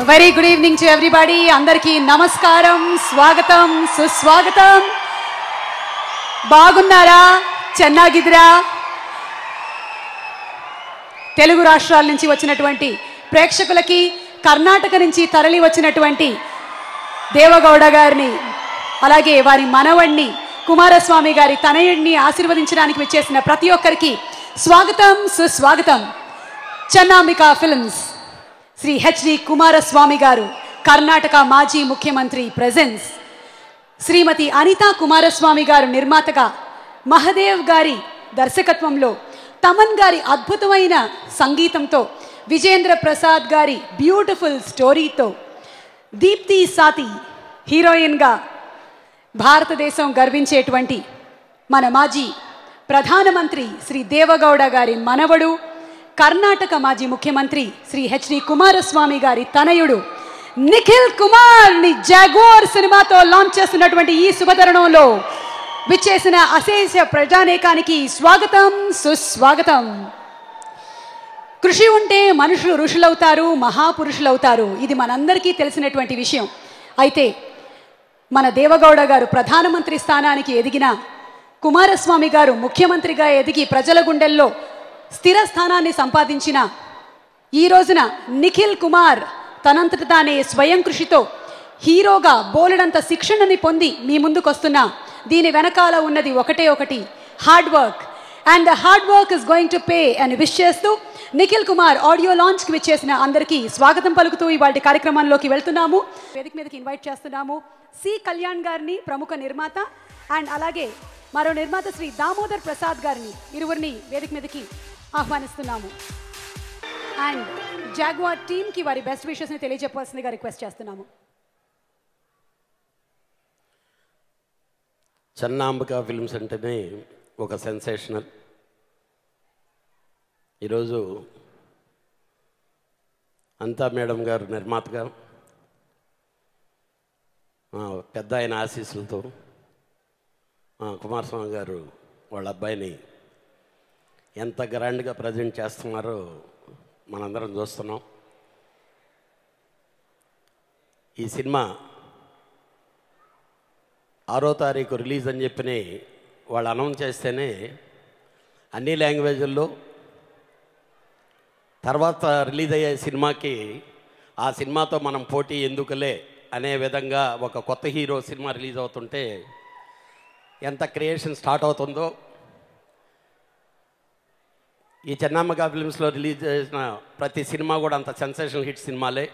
Very good evening to everybody. అందరికీ నమస్కారం, స్వాగతం, సుస్వాగతం. బాగున్నారా? చెన్నాగిద్రా? తెలుగు రాష్ట్రాల నుంచి వచ్చినటువంటి ప్రేక్షకులకి, కర్ణాటక నుంచి తరలి వచ్చినటువంటి దేవగౌడ గారిని, అలాగే వారి మనవణ్ణి కుమారస్వామి గారి తనయుడిని ఆశీర్వదించడానికి వచ్చేసిన ప్రతి ఒక్కరికి స్వాగతం, సుస్వాగతం. చెన్నాంబికా ఫిల్మ్స్ శ్రీ హెచ్డి కుమారస్వామి గారు, కర్ణాటక మాజీ ముఖ్యమంత్రి ప్రెజెన్స్. శ్రీమతి అనితా కుమారస్వామి గారు నిర్మాతగా, మహదేవ్ గారి దర్శకత్వంలో, తమన్ గారి అద్భుతమైన సంగీతంతో, విజేంద్ర ప్రసాద్ గారి బ్యూటిఫుల్ స్టోరీతో, దీప్తి సాతి హీరోయిన్గా భారతదేశం గర్వించేటువంటి మన మాజీ ప్రధానమంత్రి శ్రీ దేవగౌడ గారి మనవడు, కర్ణాటక మాజీ ముఖ్యమంత్రి శ్రీ హెచ్డి కుమారస్వామి గారి తనయుడు నిఖిల్ కుమార్ ని జాగ్వార్ సినిమాతో లాంచ్ చేస్తున్నటువంటి ఈ శుభతరుణంలో విచ్చేసిన అశేష ప్రజానేకానికి స్వాగతం, సుస్వాగతం. కృషి ఉంటే మనుషులు ఋషులవుతారు, మహాపురుషులవుతారు. ఇది మనందరికీ తెలిసినటువంటి విషయం. అయితే మన దేవగౌడ గారు ప్రధానమంత్రి స్థానానికి ఎదిగిన, కుమారస్వామి గారు ముఖ్యమంత్రిగా ఎదిగి ప్రజల గుండెల్లో స్థిర స్థానాన్ని సంపాదించిన ఈ రోజున నిఖిల్ కుమార్ తనంతట తానే స్వయం కృషితో హీరోగా బోలెడంత శిక్షణని పొంది మీ ముందుకు వస్తున్నా. దీని వెనకాల ఉన్నది ఒకటే ఒకటి, hard work. And the hard work is going to pay అని విష్ చేస్తూ నిఖిల్ కుమార్ ఆడియో లాంచ్కి విచ్చేసిన అందరికీ స్వాగతం పలుకుతూ ఇవాళ కార్యక్రమంలోకి వెళ్తున్నాము. వేదిక మీదకి ఇన్వైట్ చేస్తున్నాము సి కళ్యాణ్ గారిని, ప్రముఖ నిర్మాత, అండ్ అలాగే మరో నిర్మాత శ్రీ దామోదర్ ప్రసాద్ గారిని, ఇరువురిని వేదిక మీదకి ఆహ్వానిస్తున్నాము. అండ్ జాగ్వార్ టీమ్కి వారి బెస్ట్ విషెస్ని తెలియజెప్పవలసిందిగా రిక్వెస్ట్ చేస్తున్నాము. చెన్నాంబికా ఫిల్మ్స్ అంటేనే ఒక సెన్సేషనల్. ఈరోజు అంతా మేడం గారు నిర్మాతగా, పెద్ద ఆయన ఆశీస్సులతో కుమారస్వామి గారు వాళ్ళ అబ్బాయిని ఎంత గ్రాండ్గా ప్రజెంట్ చేస్తున్నారో మనందరం చూస్తున్నాం. ఈ సినిమా 6వ తారీఖు రిలీజ్ అని చెప్పి వాళ్ళు అనౌన్స్ చేస్తేనే అన్ని లాంగ్వేజ్ల్లో తర్వాత రిలీజ్ అయ్యే సినిమాకి ఆ సినిమాతో మనం పోటీ ఎందుకులే అనే విధంగా ఒక కొత్త హీరో సినిమా రిలీజ్ అవుతుంటే ఎంత క్రియేషన్ స్టార్ట్ అవుతుందో. ఈ చెన్నాంబికా ఫిల్మ్స్లో రిలీజ్ చేసిన ప్రతి సినిమా కూడా అంత సెన్సేషనల్ హిట్ సినిమాలే.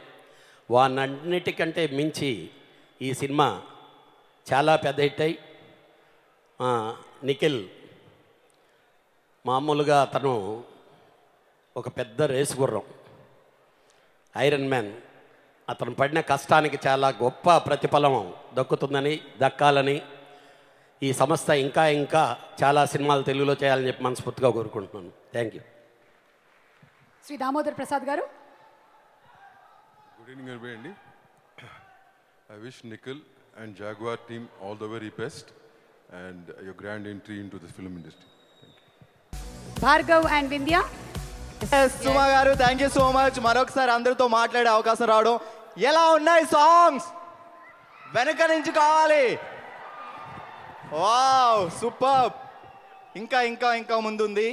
వాటన్నిటికంటే మించి ఈ సినిమా చాలా పెద్ద హిట్ అయ్యి, నిఖిల్ మామూలుగా అతను ఒక పెద్ద రేసు గుర్రం, ఐరన్ మ్యాన్. అతను పడిన కష్టానికి చాలా గొప్ప ప్రతిఫలం దక్కాలని ఈ సంస్థ ఇంకా ఇంకా చాలా సినిమాలు తెలుగులో చేయాలని చెప్పి మనస్ఫూర్తిగా కోరుకుంటున్నాను. Thank you. Shri Damodar Prasad garu. Good evening everybody. I wish Nikhil and Jaguar team all the very best and your grand entry into the film industry. Thank you. Bhargav and Vindhya. Suma garu, thank you so much. మరొకసారి అందరితో మాట్లాడే అవకాశం రావడం. ఎలా ఉన్నాయి సాంగ్స్? వెనక నుంచి కావాలి. Wow, super. ఇంకా ఇంకా ఇంకా ముందుంది.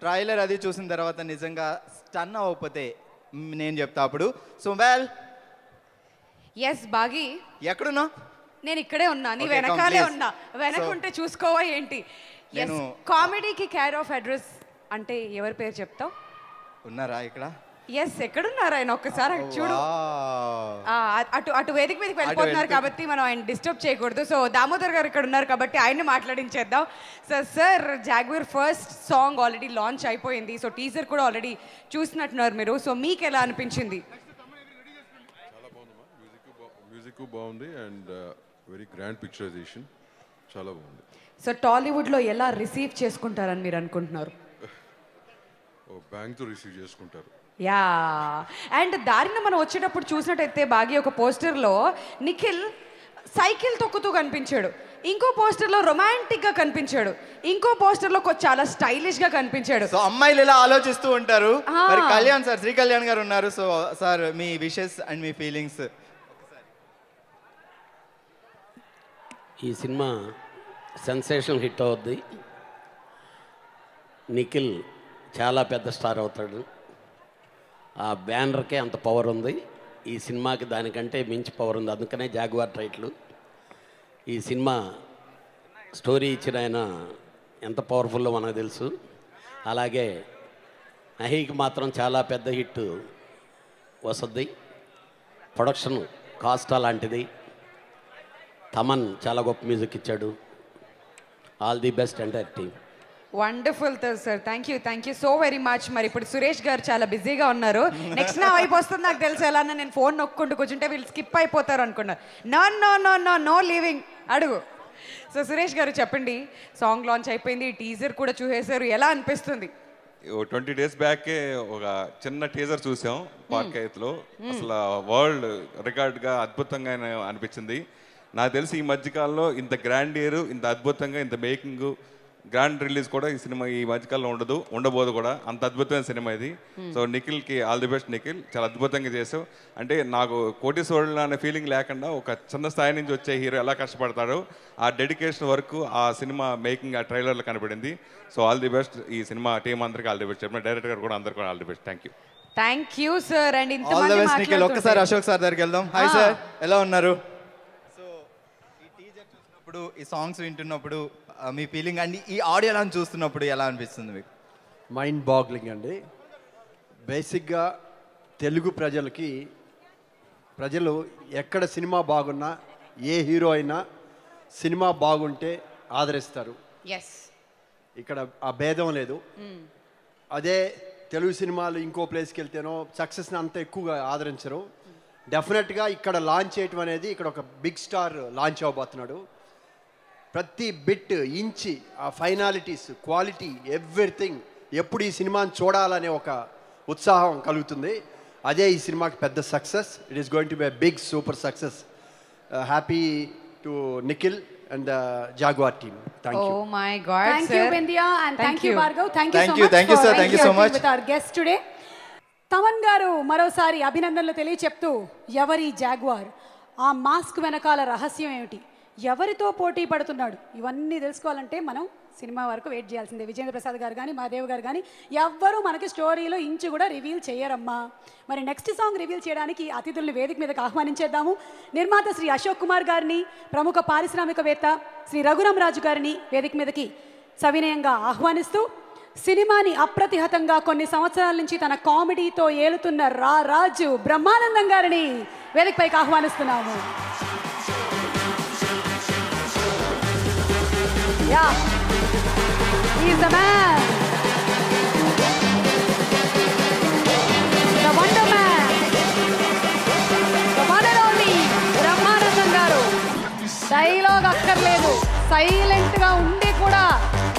ట్రైలర్ అది చూసిన తర్వాత నిజంగా స్టన్ అవ్వకపోతే నేను చెప్తా అప్పుడు. సో వెల్, ఎస్ బాగి, ఎక్కడున్నా? నేను ఇక్కడే ఉన్నా, నీ వెనకాలే ఉన్నా. వెనకుంటే చూసుకోవా ఏంటి? కామెడీకి కేర్ ఆఫ్ అడ్రస్ అంటే ఎవరి పేరు చెప్తావు? ఉన్నారా ఇక్కడ? ఎస్, ఎక్కడున్నారు ఆయన? ఒక్కసారి అటు చూడు. అటు అటు వేదిక మీదకి వెళ్ళిపోతున్నారు కాబట్టి మనం ఆయన డిస్టర్బ్ చేయకూడదు. సో దామోదర్ గారు ఇక్కడ ఉన్నారు కాబట్టి ఆయన్ని మాట్లాడించేద్దాం. Sir, Jaguar first song already launch అయిపోయింది. సో టీజర్ కూడా ఆల్రెడీ చూసినట్టున్నారు మీరు. సో మీకు ఎలా అనిపించింది? మ్యూజిక్ బాగుంది అండ్ వెరీ గ్రాండ్ పిక్చరైజేషన్, చాలా బాగుంది. సో టాలీవుడ్లో ఎలా రిసీవ్ చేసుకుంటారని మీరు అనుకుంటున్నారు? బ్యాంక్తో రిసీవ్ చేసుకుంటారు. యా, అండ్ దారిన మనం వచ్చేటప్పుడు చూసినట్టయితే బాగి ఒక పోస్టర్లో నిఖిల్ సైకిల్ తొక్కుతూ కనిపించాడు, ఇంకో పోస్టర్లో రొమాంటిక్గా కనిపించాడు, ఇంకో పోస్టర్లో చాలా స్టైలిష్గా కనిపించాడు. సో అమ్మాయిలు ఇలా ఆలోచిస్తూ ఉంటారు. మరి కళ్యాణ్ సార్, శ్రీ కళ్యాణ్ గారు ఉన్నారు. So sir me wishes and me feelings. ఈ సినిమా సెన్సేషనల్ హిట్ అవుద్ది. నిఖిల్ చాలా పెద్ద స్టార్ అవుతాడు. ఆ బ్యానర్కే అంత పవర్ ఉంది. ఈ సినిమాకి దానికంటే మించి పవర్ ఉంది. అందుకనే జాగ్వార్ టైటిల్. ఈ సినిమా స్టోరీ ఇచ్చిన ఆయన ఎంత పవర్ఫుల్లో మనకు తెలుసు. అలాగే నహీకి మాత్రం చాలా పెద్ద హిట్ వస్తుంది. ప్రొడక్షన్ కాస్ట్ అలాంటిది. తమన్ చాలా గొప్ప మ్యూజిక్ ఇచ్చాడు. All the best entire team. Wonderful sir, thank you so very much. మరి ఇప్పుడు సురేష్ గారు చాలా బిజీగా ఉన్నారు. నెక్స్ట్ నా వైపు వస్తుంది నాకు తెలుసు. ఎలా నేను ఫోన్ నొక్కుంటూ కూర్చుంటే వీళ్ళు స్కిప్ అయిపోతారు అనుకున్నారు. నో లీవింగ్, అడుగు. సో సురేష్ గారు చెప్పండి, సాంగ్ లాంచ్ అయిపోయింది, టీజర్ కూడా చూసేశారు, ఎలా అనిపిస్తుంది? 20 days బ్యాకే ఒక చిన్న టీజర్ చూసాం పార్కైత్లో. అసలు వరల్డ్ రికార్డ్గా అద్భుతంగా అనిపించింది. నాకు తెలిసి ఈ మధ్యకాలంలో ఇంత గ్రాండ్ ఇయర్, ఇంత అద్భుతంగా, ఇంత మేకింగ్, గ్రాండ్ రిలీజ్ కూడా ఈ సినిమా ఈ మధ్యకాలంలో ఉండబోదు కూడా. అంత అద్భుతమైన సినిమా ఇది. సో నిఖిల్కి ఆల్ ది బెస్ట్. నిఖిల్ చాలా అద్భుతంగా చేసావు. అంటే నాకు కోటీశ్వరులు అనే ఫీలింగ్ లేకుండా ఒక చిన్న స్థాయి నుంచి వచ్చే హీరో ఎలా కష్టపడతాడో ఆ డెడికేషన్ వరకు ఆ సినిమా మేకింగ్ ఆ ట్రైలర్లో కనపడింది. So all the best. ఈ సినిమా టీం అందరికీ ఆల్ ది బెస్ట్. చెప్పిన డైరెక్టర్ గారు కూడా అందరికీ all the best. Thank you sir. And all the best Nikhil. ఒక్కసారి అశోక్ సార్ దగ్గరికి వెళ్దాం. హాయ్ సార్, ఎలా ఉన్నారు? సో ఈ టీజర్ చూసినప్పుడు, ఈ సాంగ్స్ వింటున్నప్పుడు మీ ఫీలింగ్ అండి, ఈ ఆడియో లాంచ్ చూస్తున్నప్పుడు ఎలా అనిపిస్తుంది మీకు? మైండ్ బాగ్లింగ్ అండి. బేసిక్గా తెలుగు ప్రజలు ఎక్కడ సినిమా బాగున్నా, ఏ హీరో అయినా సినిమా బాగుంటే ఆదరిస్తారు. ఇక్కడ ఆ భేదం లేదు. అదే తెలుగు సినిమాలు ఇంకో ప్లేస్కి వెళ్తేనో సక్సెస్ని అంత ఎక్కువగా ఆదరించరు. డెఫినెట్గా ఇక్కడ లాంచ్ చేయటం అనేది, ఇక్కడ ఒక బిగ్ స్టార్ లాంచ్ అవ్వబోతున్నాడు. ప్రతి బిట్ ఇంచి ఆ ఫైనాలిటీస్, క్వాలిటీ, ఎవ్రీథింగ్ ఎప్పుడు ఈ సినిమాని చూడాలనే ఒక ఉత్సాహం కలుగుతుంది. అదే ఈ సినిమాకి పెద్ద success. It is going to be a big super success. Happy to Nikhil and the Jaguar team. Thank you. Oh my God, thank sir. you Bindya and thank you Bhargav. Thank you so much. sir. Thank you so much with our guest today. Thaman గారు మరోసారి అభినందనలు తెలియచెప్తూ, ఎవరి jaguar, ఆ mask వెనకాల రహస్యం ఏమిటి, ఎవరితో పోటీ పడుతున్నాడు, ఇవన్నీ తెలుసుకోవాలంటే మనం సినిమా వరకు వెయిట్ చేయాల్సిందే. విజేంద్ర ప్రసాద్ గారు కానీ, మాదేవ్ గారు కానీ ఎవ్వరూ మనకి స్టోరీలో ఇంచు కూడా రివీల్ చేయరమ్మా. మరి నెక్స్ట్ సాంగ్ రివీల్ చేయడానికి అతిథుల్ని వేదిక మీదకి ఆహ్వానించేద్దాము. నిర్మాత శ్రీ అశోక్ కుమార్ గారిని, ప్రముఖ పారిశ్రామికవేత్త శ్రీ రఘురామ్ రాజు గారిని వేదిక మీదకి సవినయంగా ఆహ్వానిస్తూ, సినిమాని అప్రతిహతంగా కొన్ని సంవత్సరాల నుంచి తన కామెడీతో ఏలుతున్న రాజు బ్రహ్మానందం గారిని వేదికపైకి ఆహ్వానిస్తున్నాము. Yeah, he's the man, the Wonder Man, the one and only Brahmanandam గారు. డైలాగ్ అక్కర్లేదు, సైలెంట్ గా ఉండి కూడా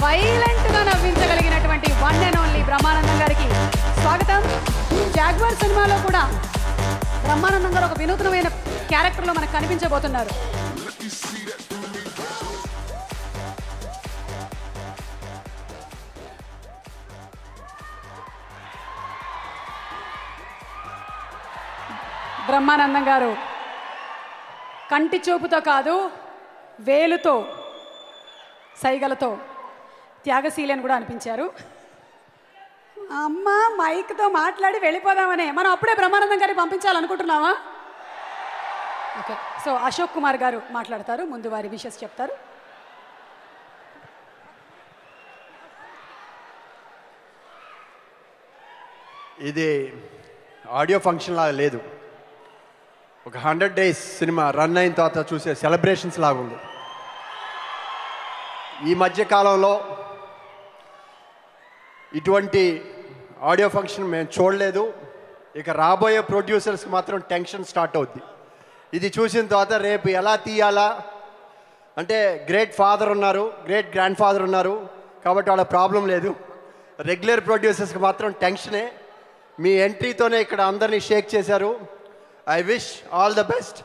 వైలెంట్ గా నవ్వించగలిగినటువంటి వన్ అండ్ ఓన్లీ బ్రహ్మానందం గారికి స్వాగతం. జాగ్వార్ సినిమాలో కూడా బ్రహ్మానందం గారు ఒక వినూత్నమైన క్యారెక్టర్లో మనకు కనిపించబోతున్నారు. బ్రహ్మానందం గారు కంటి చూపుతో కాదు, వేలుతో, సైగలతో త్యాగశీలని కూడా అనిపించారు. అమ్మ మైక్తో మాట్లాడి వెళ్ళిపోదామనే మనం అప్పుడే బ్రహ్మానందం గారికి పంపించాలనుకుంటున్నావా? ఓకే, సో అశోక్ కుమార్ గారు మాట్లాడతారు, ముందు వారి విషెస్ చెప్తారు. ఇది ఆడియో ఫంక్షన్ లాగా లేదు, ఒక 100 days సినిమా రన్ అయిన తర్వాత చూసే సెలబ్రేషన్స్ లాగా ఉంది. ఈ మధ్యకాలంలో ఇటువంటి ఆడియో ఫంక్షన్ మేము చూడలేదు. ఇక రాబోయే ప్రొడ్యూసర్స్కి మాత్రం టెన్షన్ స్టార్ట్ అవుద్ది. ఇది చూసిన తర్వాత రేపు ఎలా తీయాలా అంటే, గ్రేట్ ఫాదర్ ఉన్నారు, గ్రేట్ గ్రాండ్ ఫాదర్ ఉన్నారు కాబట్టి వాళ్ళ ప్రాబ్లం లేదు. రెగ్యులర్ ప్రొడ్యూసర్స్కి మాత్రం టెన్షనే. మీ ఎంట్రీతోనే ఇక్కడ అందరినీ షేక్ చేశారు. I wish all the best.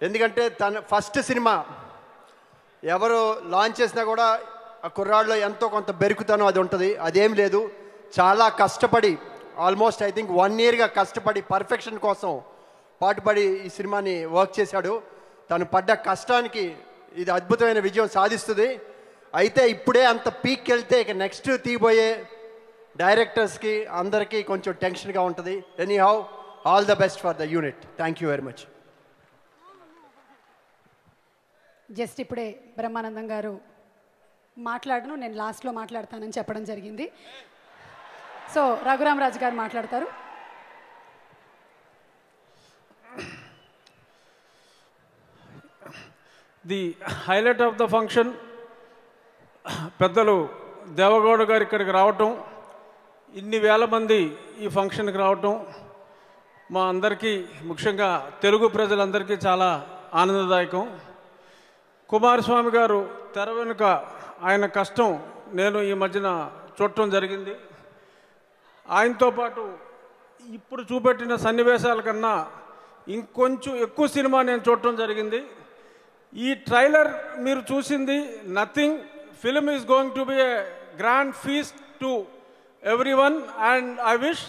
ఎందుకంటే తన ఫస్ట్ సినిమా ఎవరు లాంచ్ చేసినా కూడా ఆ కుర్రాళ్ళలో ఎంతో కొంత బెరుకుతనం అది ఉంటుంది. అదేం లేదు, చాలా కష్టపడి ఆల్మోస్ట్ ఐ థింక్ 1 yearగా కష్టపడి పర్ఫెక్షన్ కోసం పాటుపడి ఈ సినిమాని వర్క్ చేశాడు. తను పడ్డ కష్టానికి ఇది అద్భుతమైన విజయం సాధిస్తుంది. అయితే ఇప్పుడే అంత పీక్ వెళ్తే ఇక నెక్స్ట్ తీయబోయే డైరెక్టర్స్కి అందరికీ కొంచెం టెన్షన్గా ఉంటుంది. Any how all the best for the unit. Thank you very much. Just ఇప్పుడే బ్రహ్మానందం గారు మాట్లాడను, నేను లాస్ట్లో మాట్లాడతానని చెప్పడం జరిగింది. సో రఘురామరాజు గారు మాట్లాడతారు. The highlight of the function పెద్దలు దేవగౌడ గారు ఇక్కడికి రావటం, ఇన్ని వేల మంది ఈ ఫంక్షన్కి రావటం మా అందరికీ, ముఖ్యంగా తెలుగు ప్రజలందరికీ చాలా ఆనందదాయకం. కుమారస్వామి గారు తెర వెనుక ఆయన కష్టం నేను ఈ మధ్యన చూడటం జరిగింది. ఆయనతో పాటు ఇప్పుడు చూపెట్టిన సన్నివేశాల కన్నా ఇంకొంచెం ఎక్కువ సినిమా నేను చూడటం జరిగింది. ఈ ట్రైలర్ మీరు చూసింది nothing. Film is going to B A grand feast to everyone, and I wish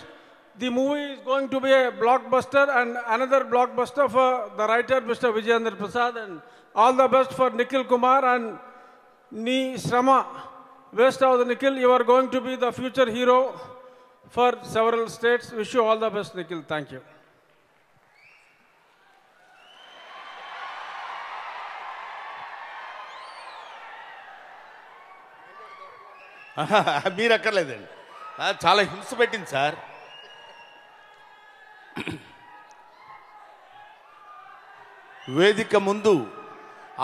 the movie is going to be a blockbuster and another blockbuster for the writer Mr. Vijayendra Prasad, and all the best for Nikhil Kumar and Nee Shrama waste of the Nikhil. You are going to be the future hero for several states. Wish you all the best, Nikhil. Thank you. మీరు అక్కర్లేదండి, చాలా హింస పెట్టింది sir. వేదిక ముందు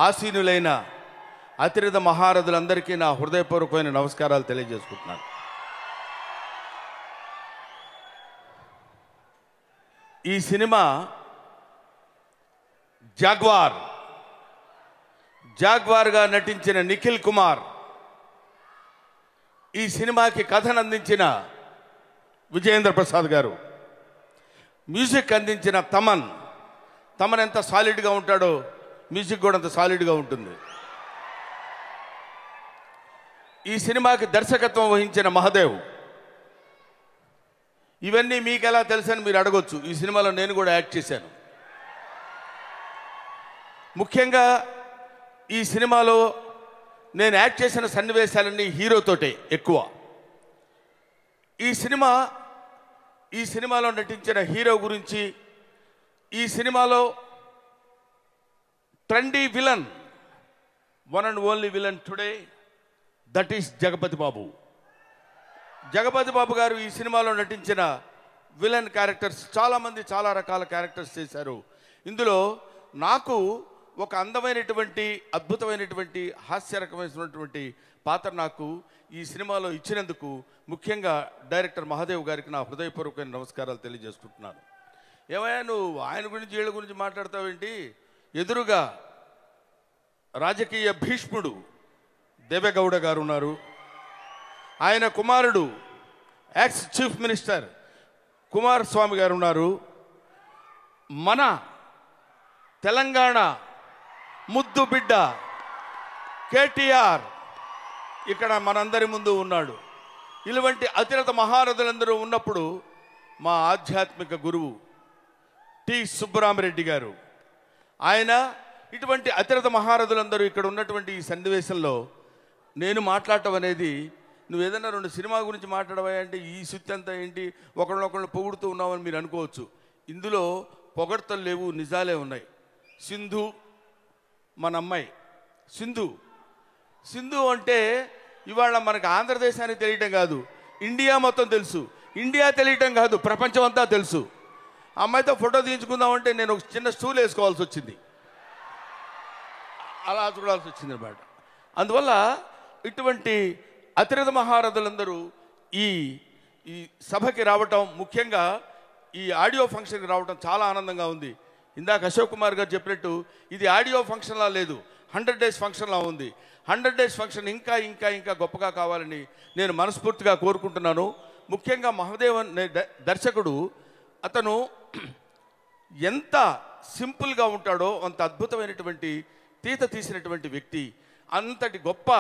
ఆసీనులైన అతిరథ మహారథులందరికీ నా హృదయపూర్వకమైన నమస్కారాలు తెలియజేసుకుంటున్నాను. ఈ సినిమా జాగ్వార్గా నటించిన నిఖిల్ కుమార్, ఈ సినిమాకి కథను అందించిన విజయేంద్ర ప్రసాద్ గారు, మ్యూజిక్ అందించిన తమన్ ఎంత సాలిడ్గా ఉంటాడో మ్యూజిక్ కూడా అంత సాలిడ్గా ఉంటుంది. ఈ సినిమాకి దర్శకత్వం వహించిన మహదేవ్. ఇవన్నీ మీకు ఎలా తెలుసని మీరు అడగొచ్చు. ఈ సినిమాలో నేను కూడా యాక్ట్ చేశాను. ముఖ్యంగా ఈ సినిమాలో నేను యాక్ట్ చేసిన సన్నివేశాలన్నీ హీరోతోటే ఎక్కువ. ఈ సినిమాలో నటించిన హీరో గురించి, ఈ సినిమాలో trendy villain, one and only villain today, that is Jagapathi Babu. Jagapathi Babu garu ఈ సినిమాలో నటించిన విలన్ క్యారెక్టర్స్ చాలామంది చాలా రకాల క్యారెక్టర్స్ చేశారు. ఇందులో నాకు ఒక అందమైనటువంటి అద్భుతమైనటువంటి హాస్యరకమైనటువంటి పాత్ర నాకు ఈ సినిమాలో ఇచ్చినందుకు ముఖ్యంగా డైరెక్టర్ మహాదేవ్ గారికి నా హృదయపూర్వకమైన నమస్కారాలు తెలియజేసుకుంటున్నాను. ఏమయ్యా నువ్వు ఆయన గురించి వీళ్ళ గురించి మాట్లాడతావేంటి? ఎదురుగా రాజకీయ భీష్ముడు దేవేగౌడ గారు ఉన్నారు. ఆయన కుమారుడు ఎక్స్ చీఫ్ మినిస్టర్ కుమారస్వామి గారు ఉన్నారు. మన తెలంగాణ ముద్దు బిడ్డ కేటీఆర్ ఇక్కడ మనందరి ముందు ఉన్నాడు. ఇలాంటి అతిరథ మహారథులందరూ ఉన్నప్పుడు మా ఆధ్యాత్మిక గురువు టి సుబ్బరామరెడ్డి గారు, ఆయన ఇటువంటి అతిరథ మహారథులందరూ ఇక్కడ ఉన్నటువంటి ఈ సన్నివేశంలో నేను మాట్లాడటం అనేది, నువ్వు ఏదైనా 2 సినిమా గురించి మాట్లాడవా అంటే ఈ సుత్తి అంతా ఏంటి, ఒకళ్ళనొకళ్ళు పొగుడుతూ ఉన్నామని మీరు అనుకోవచ్చు. ఇందులో పొగడ్తలు లేవు, నిజాలే ఉన్నాయి. సింధు మన అమ్మాయి సింధు అంటే ఇవాళ మనకు ఆంధ్రదేశానికి తెలియటం కాదు, ఇండియా మొత్తం తెలుసు. ఇండియా తెలియటం కాదు, ప్రపంచం అంతా తెలుసు. అమ్మాయితో ఫోటో తీయించుకుందామంటే నేను ఒక చిన్న స్టూల్ వేసుకోవాల్సి వచ్చింది, అలా చూడాల్సి వచ్చింది అన్నమాట. అందువల్ల ఇటువంటి అతిరథ మహారథులందరూ ఈ సభకి రావటం, ముఖ్యంగా ఈ ఆడియో ఫంక్షన్కి రావటం చాలా ఆనందంగా ఉంది. ఇందాక అశోక్ కుమార్ గారు చెప్పినట్టు ఇది ఆడియో ఫంక్షన్లా లేదు, 100 days ఫంక్షన్లా ఉంది. 100 days ఫంక్షన్ ఇంకా ఇంకా ఇంకా గొప్పగా కావాలని నేను మనస్ఫూర్తిగా కోరుకుంటున్నాను. ముఖ్యంగా మహదేవన్ దర్శకుడు, అతను ఎంత సింపుల్గా ఉంటాడో అంత అద్భుతమైనటువంటి తీత తీసినటువంటి వ్యక్తి. అంతటి గొప్ప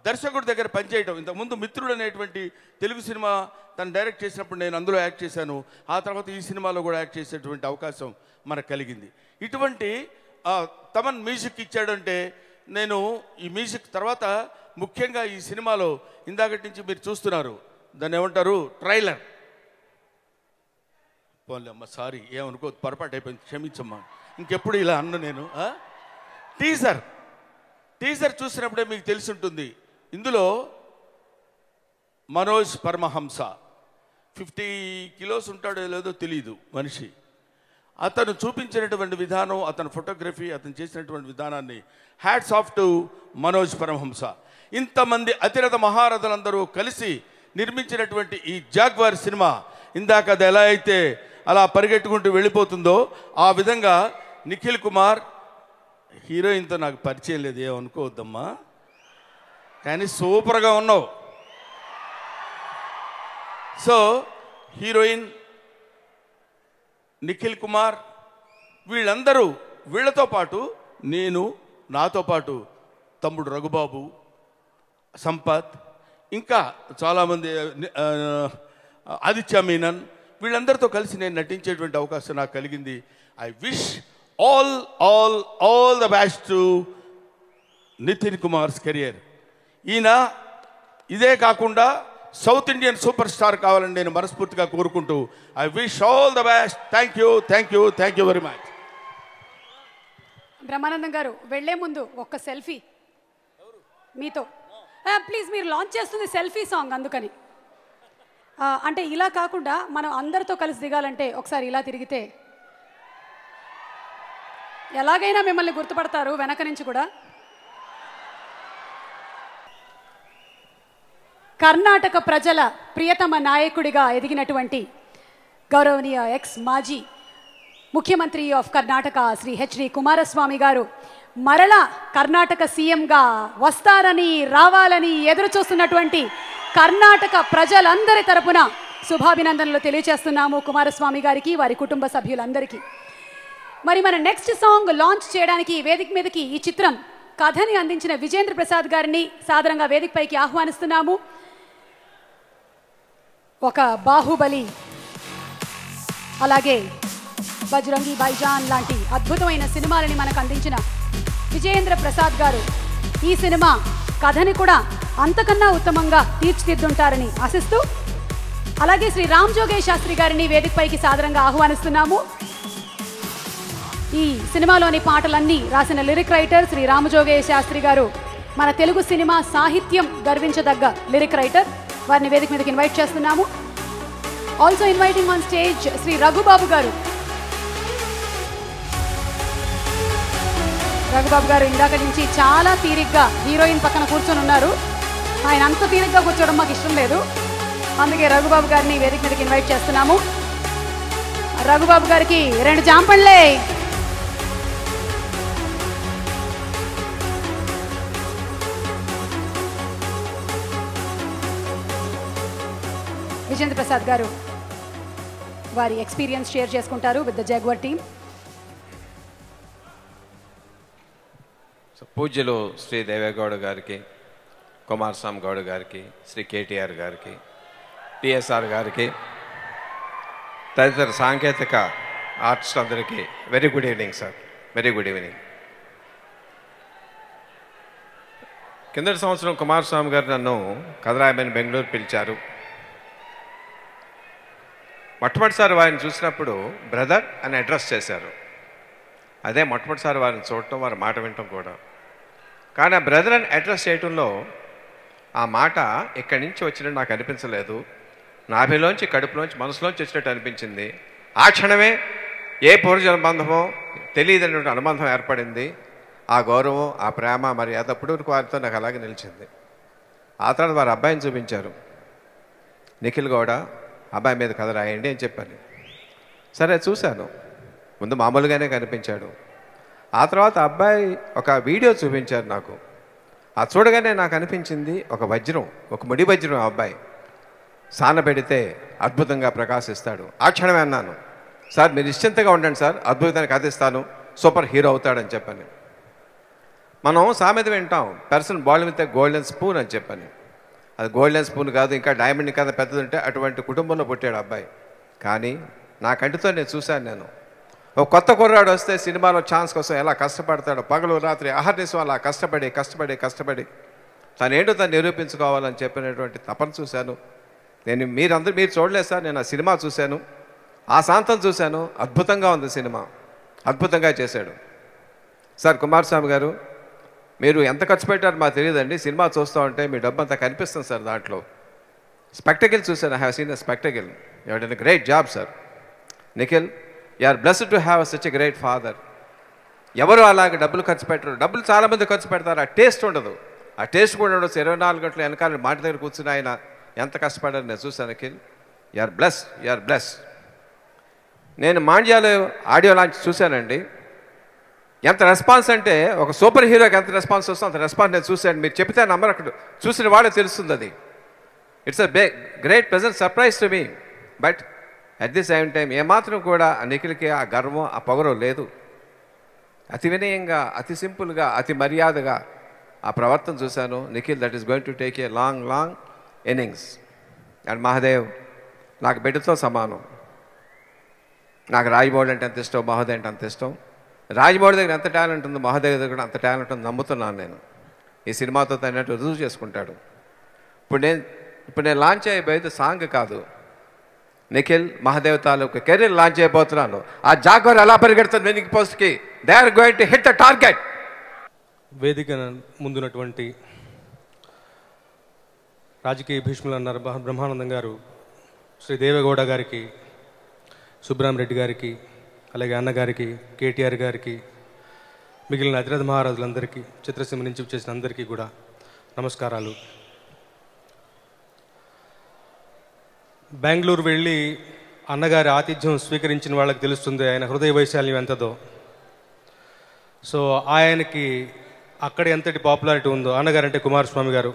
దర్శకుడి దగ్గర పనిచేయడం. ఇంతకుముందు మిత్రుడు అనేటువంటి తెలుగు సినిమా తను డైరెక్ట్ చేసినప్పుడు నేను అందులో యాక్ట్ చేశాను. ఆ తర్వాత ఈ సినిమాలో కూడా యాక్ట్ చేసేటువంటి అవకాశం మనకు కలిగింది. ఇటువంటి తమన్ మ్యూజిక్ ఇచ్చాడంటే నేను ఈ మ్యూజిక్ తర్వాత ముఖ్యంగా ఈ సినిమాలో ఇందాకటి నుంచి మీరు చూస్తున్నారు, దాన్ని ఏమంటారు, ట్రైలర్. పోన్లే అమ్మ, సారీ, ఏమనుకో, పొరపాటు అయిపోయింది, క్షమించమ్మా, ఇంకెప్పుడు ఇలా అన్న నేను. టీజర్ చూసినప్పుడే మీకు తెలిసి ఉంటుంది. ఇందులో మనోజ్ పరమహంస 50 కిలోస్ ఉంటాడో లేదో తెలియదు మనిషి. అతను చూపించినటువంటి విధానం, అతని ఫోటోగ్రఫీ, అతను చేసినటువంటి విధానాన్ని hats off to Manoj Paramahamsa. ఇంతమంది అతిరథ మహారథులందరూ కలిసి నిర్మించినటువంటి ఈ జాగ్వార్ సినిమా ఇందాక అది ఎలా అయితే అలా పరిగెట్టుకుంటూ వెళ్ళిపోతుందో ఆ విధంగా నిఖిల్ కుమార్, హీరోయిన్తో నాకు పరిచయం లేదు, ఏమనుకోవద్దమ్మా, కానీ సూపర్గా ఉన్నావు. సో హీరోయిన్ నిఖిల్ కుమార్, వీళ్ళందరూ, వీళ్ళతో పాటు నేను, నాతో పాటు తమ్ముడు రఘుబాబు, సంపత్, ఇంకా చాలామంది, ఆదిత్య మీనన్, వీళ్ళందరితో కలిసి నేను నటించేటువంటి అవకాశం నాకు కలిగింది. I wish all the best to Nitin Kumar's career. ఈయన ఇదే కాకుండా సౌత్ ఇండియన్ సూపర్ స్టార్ కావాలని నేను మనస్ఫూర్తిగా కోరుకుంటూ I wish all the best. Thank you very much. Brahmanandam గారు వెళ్లే ముందు ఒక్క సెల్ఫీ మీతో ప్లీజ్. మీరు లాంచ్ చేస్తుంది సెల్ఫీ సాంగ్, అందుకని అంటే ఇలా కాకుండా మనం అందరితో కలిసి దిగాలంటే ఒకసారి ఇలా తిరిగితే ఎలాగైనా మిమ్మల్ని గుర్తుపడతారు వెనక నుంచి కూడా. కర్ణాటక ప్రజల ప్రియతమ నాయకుడిగా ఎదిగినటువంటి గౌరవనీయ ఎక్స్ మాజీ ముఖ్యమంత్రి ఆఫ్ కర్ణాటక శ్రీ హెచ్డి కుమారస్వామి గారు మరలా కర్ణాటక సీఎంగా వస్తారని, రావాలని ఎదురు చూస్తున్నటువంటి కర్ణాటక ప్రజలందరి తరపున శుభాభినందనలు తెలియజేస్తున్నాము కుమారస్వామి గారికి, వారి కుటుంబ సభ్యులందరికీ. మరి మన నెక్స్ట్ సాంగ్ లాంచ్ చేయడానికి వేదిక మీదకి ఈ చిత్రం కథని అందించిన విజేంద్ర ప్రసాద్ గారిని సాదరంగా వేదికపైకి ఆహ్వానిస్తున్నాము. ఒక బాహుబలి, అలాగే బజరంగి భాయిజాన్ లాంటి అద్భుతమైన సినిమాలని మనకు అందించిన విజేంద్ర ప్రసాద్ గారు ఈ సినిమా కథని కూడా అంతకన్నా ఉత్తమంగా తీర్చిదిద్దుంటారని ఆశిస్తూ, అలాగే శ్రీ రామ్ జోగేష్ శాస్త్రి గారిని వేదికపైకి సాదరంగా ఆహ్వానిస్తున్నాము. ఈ సినిమాలోని పాటలన్నీ రాసిన లిరిక్ రైటర్ శ్రీ రామజోగేష్ శాస్త్రి గారు, మన తెలుగు సినిమా సాహిత్యం గర్వించదగ్గ లిరిక్ రైటర్. వారిని వేదిక మీదకి ఇన్వైట్ చేస్తున్నాము. Also inviting on stage Shri Raghubabu గారు. రఘుబాబు గారు ఇందాక నుంచి చాలా తీరిగ్గా హీరోయిన్ పక్కన కూర్చొని ఉన్నారు. ఆయన అంత తీరిగ్గా కూర్చోవడం మాకు ఇష్టం లేదు, అందుకే రఘుబాబు గారిని వేదిక మీదకి ఇన్వైట్ చేస్తున్నాము. రఘుబాబు గారికి 2 జాంపండ్లే. విజేంద్ర ప్రసాద్ గారు వారి ఎక్స్పీరియన్స్ షేర్ చేసుకుంటారు విత్ ద జాగ్వార్ టీమ్. పూజ్యులు శ్రీ దేవేగౌడ గారికి, కుమారస్వామి గౌడ్ గారికి, శ్రీ కేటీఆర్ గారికి, టిఎస్ఆర్ గారికి, తదితర సాంకేతిక ఆర్టిస్ట్ అందరికీ very good evening sir. Very good evening. కిందటి సంవత్సరం కుమారస్వామి గారు నన్ను కథరాయమని బెంగళూరు పిలిచారు. మొట్టమొదటిసారి వారిని చూసినప్పుడు బ్రదర్ అని అడ్రస్ చేశారు. అదే మొట్టమొదటిసారి వారిని చూడటం, వారి మాట వినటం కూడా. కానీ ఆ బ్రదర్ అని అడ్రస్ చేయటంలో ఆ మాట ఇక్కడి నుంచి వచ్చినట్టు నాకు అనిపించలేదు. నాభిలోంచి, కడుపులోంచి, మనసులోంచి వచ్చినట్టు అనిపించింది. ఆ క్షణమే ఏ పూర్వజన్మబంధమో తెలియదనేటువంటి అనుబంధం ఏర్పడింది. ఆ గౌరవం, ఆ ప్రేమ, మర్యాద అప్పుడు వారితో నాకు అలాగే నిలిచింది. ఆ తర్వాత వారి అబ్బాయిని చూపించారు. నిఖిల్ గౌడ అబ్బాయి మీద కథ రాయండి అని చెప్పాను. సరే చూశాను. ముందు మామూలుగానే కనిపించాడు. ఆ తర్వాత అబ్బాయి ఒక వీడియో చూపించారు నాకు. అది చూడగానే నాకు అనిపించింది ఒక వజ్రం, ఒక ముడి వజ్రం. అబ్బాయి సాన పెడితే అద్భుతంగా ప్రకాశిస్తాడు. ఆ క్షణమే అన్నాను, సార్ మీరు నిశ్చింతగా ఉండండి సార్, అద్భుతాన్ని కథిస్తాను, సూపర్ హీరో అవుతాడని చెప్పని. మనం సామెత వింటాం, person ball with golden spoon అని చెప్పని. అది గోల్డెన్ స్పూన్ కాదు, ఇంకా డైమండ్ కన్నా పెద్దది ఉంటే అటువంటి కుటుంబంలో పుట్టాడు అబ్బాయి. కానీ నా కంటితో నేను చూశాను. నేను ఒక కొత్త కుర్రాడు వస్తే సినిమాలో ఛాన్స్ కోసం ఎలా కష్టపడతాడో, పగలు రాత్రి అహర్నిశం అలా కష్టపడి తనేంటో తను నిరూపించుకోవాలని చెప్పినటువంటి తపన చూశాను నేను. మీరు చూడలేదు సార్, నేను ఆ సినిమా చూశాను, ఆ శాంతం చూశాను. అద్భుతంగా ఉంది సినిమా, అద్భుతంగా చేశాడు సార్. కుమారస్వామి గారు, మీరు ఎంత ఖర్చు పెట్టారో మాకు తెలియదండి, సినిమా చూస్తూ ఉంటే మీ డబ్బు అంతా కనిపిస్తుంది సార్. దాంట్లో స్పెక్టకిల్ చూశాను, I have seen the spectacle. You have done a great job sir. Nikhil, you are blessed to have such a great father. ఎవరు అలాగే డబ్బులు ఖర్చు పెట్టరు, డబ్బులు చాలామంది ఖర్చు పెడతారు, ఆ టేస్ట్ ఉండదు. ఆ టేస్ట్ కూడా ఉండదు. 24 గంటలు వెనకాల మాట దగ్గర కూర్చుని ఆయన ఎంత కష్టపడారు నేను చూశాను. Nikhil, you are blessed. నేను మాండ్యాలో ఆడియో లాంచ్ చూశానండి. ఎంత రెస్పాన్స్ అంటే, ఒక సూపర్ హీరోకి ఎంత రెస్పాన్స్ వస్తుందో అంత రెస్పాన్స్ నేను చూశాను. మీరు చెప్తే నమ్మరు, అక్కడ చూసిన వాళ్ళే తెలుస్తుంది అది. It's a great pleasant surprise to me. But at the same time ఏమాత్రం కూడా నిఖిల్కి ఆ గర్వం, ఆ పొగరు లేదు. అతి వినయంగా, అతి సింపుల్గా, అతి మర్యాదగా ఆ ప్రవర్తన చూశాను. Nikhil, that is going to take a long innings. And Mahadev నాకు బిడ్డతో సమానం. నాకు రాజమౌళి అంటే ఎంత ఇష్టం, మహోదయ్ అంటే అంత ఇష్టం. రాజమౌళి దగ్గర ఎంత టాలెంట్ ఉందో మహోదయ్ దగ్గర కూడా అంత టాలెంట్ ఉంది నమ్ముతున్నాను నేను. ఈ సినిమాతో తనట్టు రుజువు చేసుకుంటాడు. ఇప్పుడు నేను లాంచ్ అయిపోయేది సాంగ్ కాదు, నిఖిల్ మహాదేవ్ తాలూకు కెరీర్ లాంచ్ అయిపోతున్నాను. ఆ జాగ్వార్ ఎలా పరిగెడుతుంది విన్నింగ్ పోస్ట్కి, they are going to hit the target. వేదిక ముందున్నటువంటి రాజకీయ భీష్ములు అన్నారు బ్రహ్మానందం గారు, శ్రీ దేవేగౌడ గారికి, సుబ్రహ్మరెడ్డి గారికి, అలాగే అన్నగారికి, కేటీఆర్ గారికి, మిగిలిన అతిరథ మహారాజులందరికీ, చిత్రసీమ నుంచి వచ్చేసిన అందరికీ కూడా నమస్కారాలు. బెంగళూరు వెళ్ళి అన్నగారి ఆతిథ్యం స్వీకరించిన వాళ్ళకి తెలుస్తుంది ఆయన హృదయ వైశాల్యం ఎంతదో. సో ఆయనకి అక్కడ ఎంతటి పాపులారిటీ ఉందో, అన్నగారంటే కుమారస్వామి గారు,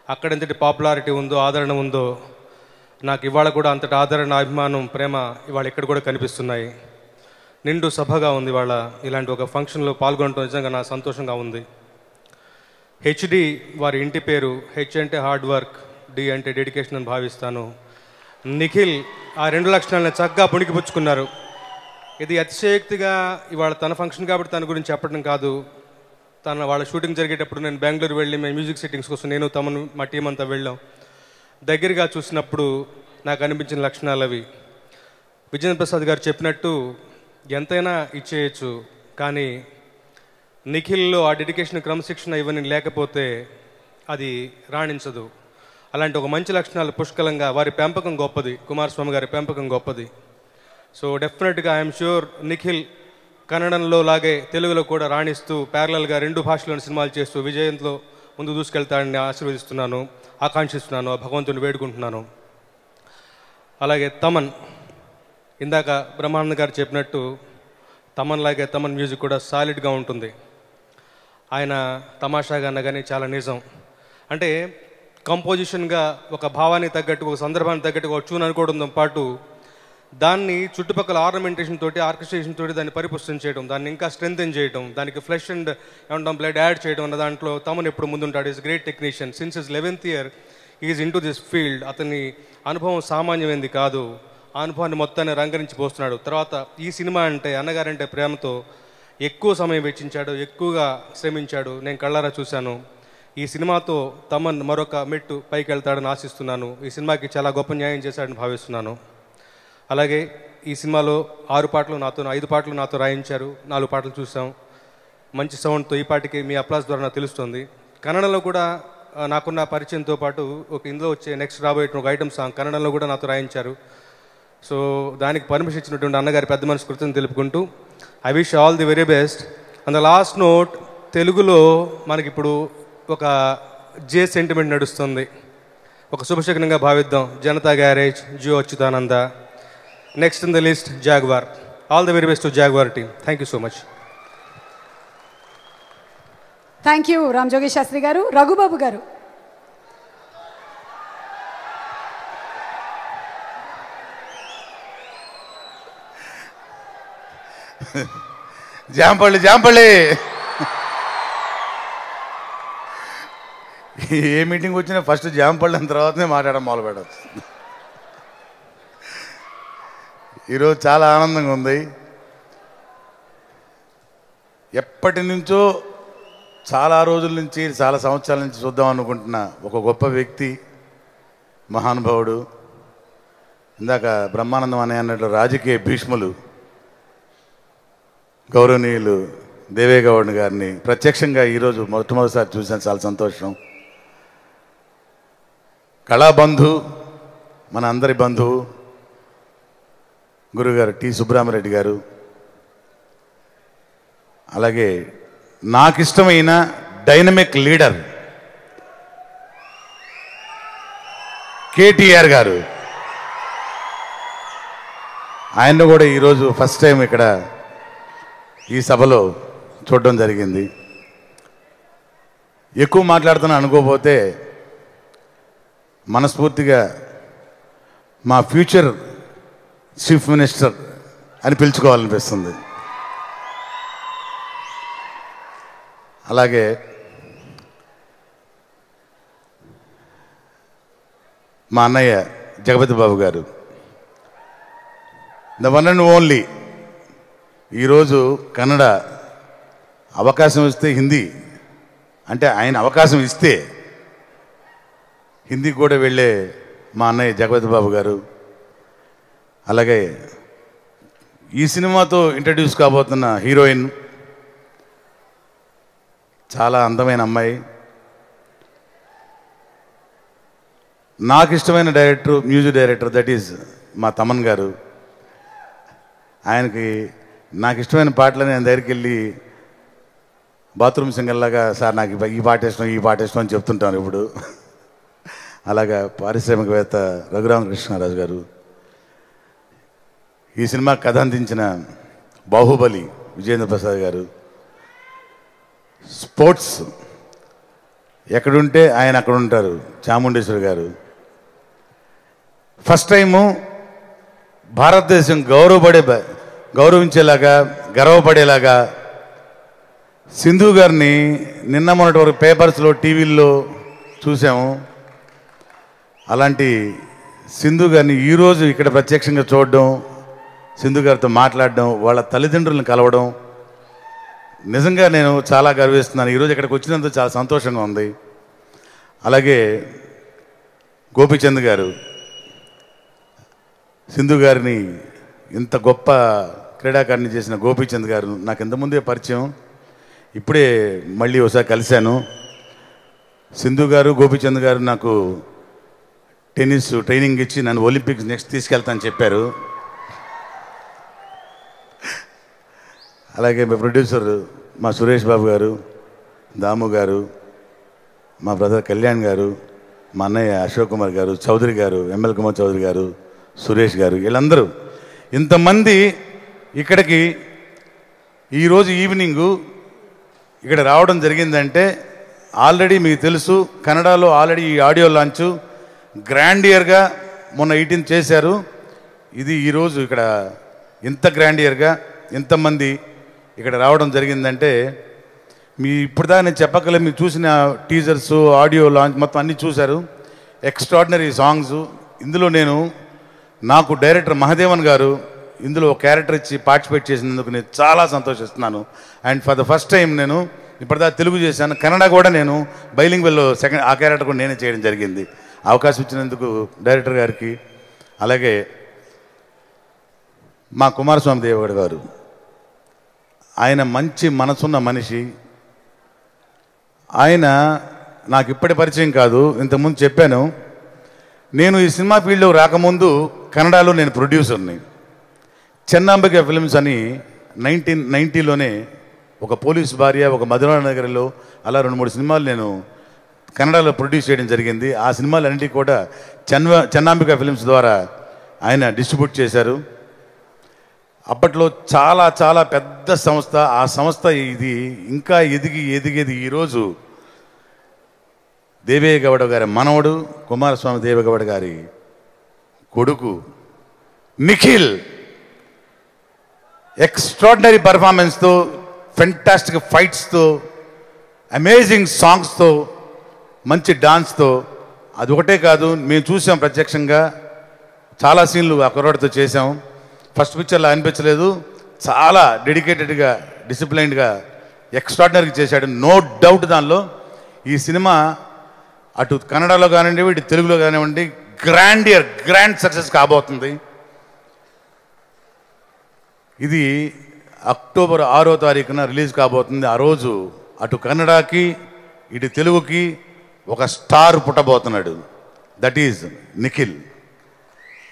అక్కడ ఎంతటి పాపులారిటీ ఉందో, ఆదరణ ఉందో, నాకు ఇవాళ కూడా అంతటి ఆదరణ, అభిమానం, ప్రేమ ఇవాళ ఇక్కడ కూడా కనిపిస్తున్నాయి. నిండు సభగా ఉంది ఇవాళ. ఇలాంటి ఒక ఫంక్షన్లో పాల్గొనడం నిజంగా నా సంతోషంగా ఉంది. హెచ్డి వారి ఇంటి పేరు. హెచ్ అంటే హార్డ్ వర్క్, డి అంటే డెడికేషన్ అని భావిస్తాను. నిఖిల్ ఆ 2 లక్షణాలను చక్కగా పుణికిపుచ్చుకున్నారు. ఇది అతిశయోక్తిగా ఇవాళ తన ఫంక్షన్ కాబట్టి తన గురించి చెప్పడం కాదు. వాళ్ళ షూటింగ్ జరిగేటప్పుడు నేను బెంగళూరు వెళ్ళి మేము మ్యూజిక్ సెట్టింగ్స్ కోసం నేను తమను మా టీం అంతా వెళ్ళాం. దగ్గరగా చూసినప్పుడు నాకు అనిపించిన లక్షణాలు అవి. విజేంద్ర ప్రసాద్ గారు చెప్పినట్టు ఎంతైనా ఇచ్చేయచ్చు, కానీ నిఖిల్లో ఆ డెడికేషన్, క్రమశిక్షణ ఇవన్నీ లేకపోతే అది రాణించదు. అలాంటి ఒక మంచి లక్షణాలు పుష్కలంగా, వారి పెంపకం గొప్పది, కుమారస్వామి గారి పెంపకం గొప్పది. సో డెఫినెట్గా ఐఎమ్ ష్యూర్ నిఖిల్ కన్నడంలో లాగే తెలుగులో కూడా రాణిస్తూ ప్యారలల్గా 2 భాషల్లోని సినిమాలు చేస్తూ విజయంతో ముందు దూసుకెళ్తాడని ఆశీర్వదిస్తున్నాను, ఆకాంక్షిస్తున్నాను, భగవంతుని వేడుకుంటున్నాను. అలాగే తమన్, ఇందాక బ్రహ్మానంద గారు చెప్పినట్టు తమన్ లాగే తమన్ మ్యూజిక్ కూడా సాలిడ్గా ఉంటుంది. ఆయన తమాషాగా అన్న కానీ చాలా నిజం. అంటే కంపోజిషన్గా ఒక భావానికి తగ్గట్టు, ఒక సందర్భానికి తగ్గట్టు ఒక ట్యూన్ అనుకోవడంతో పాటు దాన్ని చుట్టుపక్కల ఆర్నమెంటేషన్ తోటి, ఆర్కెస్ట్రేషన్ తోటి దాన్ని పరిపుష్టం చేయడం, దాన్ని ఇంకా స్ట్రెంథెన్ చేయడం, దానికి ఫ్లెష్ అండ్ ఏమంటాం బ్లడ్ యాడ్ చేయడం అన్న దాంట్లో తమన్ ఎప్పుడు ముందుంటాడు. Is great technician. Since his 11th year is into this field. అతని అనుభవం సామాన్యమైంది కాదు. ఆ అనుభవాన్ని మొత్తాన్ని రంగరించి పోస్తున్నాడు. తర్వాత ఈ సినిమా అంటే, అన్నగారంటే ప్రేమతో ఎక్కువ సమయం వెచ్చించాడు, ఎక్కువగా శ్రమించాడు. నేను కళ్ళారా చూశాను. ఈ సినిమాతో తమన్ మరొక మెట్టు పైకి వెళ్తాడని ఆశిస్తున్నాను. ఈ సినిమాకి చాలా గొప్ప న్యాయం చేశాడని భావిస్తున్నాను. అలాగే ఈ సినిమాలో 5 పాటలు నాతో రాయించారు. 4 పాటలు చూసాం. మంచి సౌండ్తో ఈ పాటికి మీ అప్లాస్ ద్వారా నాకు తెలుస్తుంది. కన్నడలో కూడా నాకున్న పరిచయంతో పాటు ఇందులో వచ్చే నెక్స్ట్ రాబోయే ఒక ఐటమ్ సాంగ్ కన్నడలో కూడా నాతో రాయించారు. సో దానికి పర్మిషన్ ఇచ్చినటువంటి అన్నగారి పెద్ద మనసు కృతజ్ఞతలు తెలుపుకుంటూ I wish all the very best. And the last note, తెలుగులో మనకిప్పుడు ఒక జే సెంటిమెంట్ నడుస్తుంది. ఒక శుభశకనంగా భావిద్దాం. Janatha garage, Jyo Achyutananda. Next in the list Jaguar. All the very best to Jaguar team. Thank you so much. Thank you Ram జోగేష్ శాస్త్రి గారు. రఘుబాబు గారు. జాంపల్లి ఏ meeting వచ్చినా ఫస్ట్ జాంపల్లి అన్న తర్వాతనే మాట్లాడడం మొదలు పెట్టచ్చు. ఈరోజు చాలా ఆనందంగా ఉంది. ఎప్పటి నుంచో చాలా రోజుల నుంచి చాలా సంవత్సరాల నుంచి చూద్దాం అనుకుంటున్న ఒక గొప్ప వ్యక్తి, మహానుభావుడు, ఇందాక బ్రహ్మానందం అనే అన్నట్లు రాజకీయ భీష్ములు గౌరవనీయులు దేవేగౌడ్ గారిని ప్రత్యక్షంగా ఈరోజు మొట్టమొదటిసారి చూశాను. చాలా సంతోషం. కళాబంధు, మన అందరి బంధువు గురుగారు టి సుబ్రహ్మరెడ్డి గారు, అలాగే నాకు ఇష్టమైన డైనమిక్ లీడర్ కేటీఆర్ గారు, ఆయన కూడా ఈరోజు ఫస్ట్ టైం ఇక్కడ ఈ సభలో చూడడం జరిగింది. ఎక్కువ మాట్లాడుతున్నా అనుకోకపోతే మనస్ఫూర్తిగా మా ఫ్యూచర్ చీఫ్ మినిస్టర్ అని పిలుచుకోవాలనిపిస్తుంది. అలాగే మా అన్నయ్య జగపతి బాబు గారు, ద వన్ అండ్ ఓన్లీ. ఈరోజు కన్నడ అవకాశం ఇస్తే హిందీ, అంటే ఆయన అవకాశం ఇస్తే హిందీ కూడా వెళ్ళే మా అన్నయ్య జగపతి బాబు గారు. అలాగే ఈ సినిమాతో ఇంట్రడ్యూస్ కాబోతున్న హీరోయిన్, చాలా అందమైన అమ్మాయి, నాకు ఇష్టమైన director, music director, that is మా తమన్ గారు. ఆయనకి నాకు ఇష్టమైన పాటలు నేను దగ్గరికి వెళ్ళి బాత్రూమ్ సింగర్ లాగా, సార్ నాకు ఈ పాట ఇష్టం, ఈ పాట ఇష్టం అని చెప్తుంటాను ఇప్పుడు. అలాగా పారిశ్రామికవేత్త రఘురామకృష్ణరాజు గారు, ఈ సినిమా కథ అందించిన బాహుబలి విజేంద్ర ప్రసాద్ గారు, స్పోర్ట్స్ ఎక్కడుంటే ఆయన అక్కడ ఉంటారు చాముండేశ్వరి గారు. ఫస్ట్ టైము భారతదేశం గౌరవించేలాగా, గర్వపడేలాగా సింధు గారిని నిన్న మొన్నటి వరకు పేపర్స్లో, టీవీల్లో చూసాము. అలాంటి సింధు గారిని ఈరోజు ఇక్కడ ప్రత్యక్షంగా చూడడం, సింధు గారితో మాట్లాడడం, వాళ్ళ తల్లిదండ్రులను కలవడం నిజంగా నేను చాలా గర్విస్తున్నాను. ఈరోజు ఇక్కడికి వచ్చినందుకు చాలా సంతోషంగా ఉంది. అలాగే గోపీచంద్ గారు, సింధు గారిని ఇంత గొప్ప క్రీడాకారిణి చేసిన గోపీచంద్ గారు నాకు ఇంతకుముందే పరిచయం, ఇప్పుడే మళ్ళీ ఒకసారి కలిశాను. సింధు గారు, గోపీచంద్ గారు నాకు టెన్నిస్ ట్రైనింగ్ ఇచ్చి నన్ను ఒలింపిక్స్ నెక్స్ట్ తీసుకెళ్తానని చెప్పారు. అలాగే మా ప్రొడ్యూసర్ మా సురేష్ బాబు గారు, దాము గారు, మా బ్రదర్ కళ్యాణ్ గారు, మా అన్నయ్య అశోక్ కుమార్ గారు, చౌదరి గారు, ఎంఎల్ కుమార్ చౌదరి గారు, సురేష్ గారు, వీళ్ళందరూ ఇంతమంది ఇక్కడికి ఈరోజు ఈవినింగు ఇక్కడ రావడం జరిగిందంటే ఆల్రెడీ మీకు తెలుసు, కన్నడలో ఆల్రెడీ ఈ ఆడియో లాంచ్ గ్రాండియర్గా మొన్న 18 చేశారు. ఇది ఈరోజు ఇక్కడ ఇంత గ్రాండియర్గా ఇంతమంది ఇక్కడ రావడం జరిగిందంటే మీ ఇప్పుడుదా నేను చెప్పగలను. మీరు చూసిన టీజర్స్, ఆడియో లాంచ్ మొత్తం అన్నీ చూశారు. Extraordinary songs. ఇందులో నేను నాకు డైరెక్టర్ మహదేవన్ గారు ఇందులో ఒక క్యారెక్టర్ ఇచ్చి పార్టిసిపేట్ చేసినందుకు నేను చాలా సంతోషిస్తున్నాను. And for the first time నేను ఇప్పటిదా తెలుగు చేశాను, కన్నడ కూడా నేను బైలింగ్వెల్లో సెకండ్ ఆ క్యారెక్టర్ కూడా నేనే చేయడం జరిగింది. అవకాశం ఇచ్చినందుకు డైరెక్టర్ గారికి, అలాగే మా కుమారస్వామి దేవగౌడ గారు, ఆయన మంచి మనసున్న మనిషి. ఆయన నాకు ఇప్పటి పరిచయం కాదు, ఇంతకుముందు చెప్పాను. నేను ఈ సినిమా ఫీల్డ్లో రాకముందు కన్నడలో నేను ప్రొడ్యూసర్ని. చెన్నాంబిక ఫిల్మ్స్ అని 1990లోనే ఒక పోలీస్ భార్య, ఒక మధురానగర్లో అలా 2-3 సినిమాలు నేను కన్నడలో ప్రొడ్యూస్ చేయడం జరిగింది. ఆ సినిమాలన్నింటినీ కూడా చెన్నాంబిక ఫిల్మ్స్ ద్వారా ఆయన డిస్ట్రిబ్యూట్ చేశారు. అప్పట్లో చాలా చాలా పెద్ద సంస్థ. ఆ సంస్థ ఇది ఇంకా ఎదిగేది ఈరోజు దేవేగౌడ గారి మనవడు, కుమారస్వామి దేవేగౌడ గారి కొడుకు నిఖిల్ ఎక్స్ట్రాడినరీ పర్ఫార్మెన్స్తో, ఫెంటాస్టిక్ ఫైట్స్తో, అమేజింగ్ సాంగ్స్తో, మంచి డాన్స్తో. అది ఒకటే కాదు, మేము చూసాం ప్రత్యక్షంగా, చాలా సీన్లు ఆ కుర్రాడితో చేసాం. ఫస్ట్ పిక్చర్లో అనిపించలేదు, చాలా డెడికేటెడ్గా, డిసిప్లైన్డ్గా, ఎక్స్ట్రాడినరీగా చేశాడు. నో డౌట్ దానిలో. ఈ సినిమా అటు కన్నడలో కానివ్వండి, ఇటు తెలుగులో కానివ్వండి, గ్రాండ్ సక్సెస్ కాబోతుంది. ఇది అక్టోబర్ 6వ తారీఖున రిలీజ్ కాబోతుంది. ఆ రోజు అటు కన్నడకి ఇటు తెలుగుకి ఒక స్టార్ పుట్టబోతున్నాడు. That is Nikhil.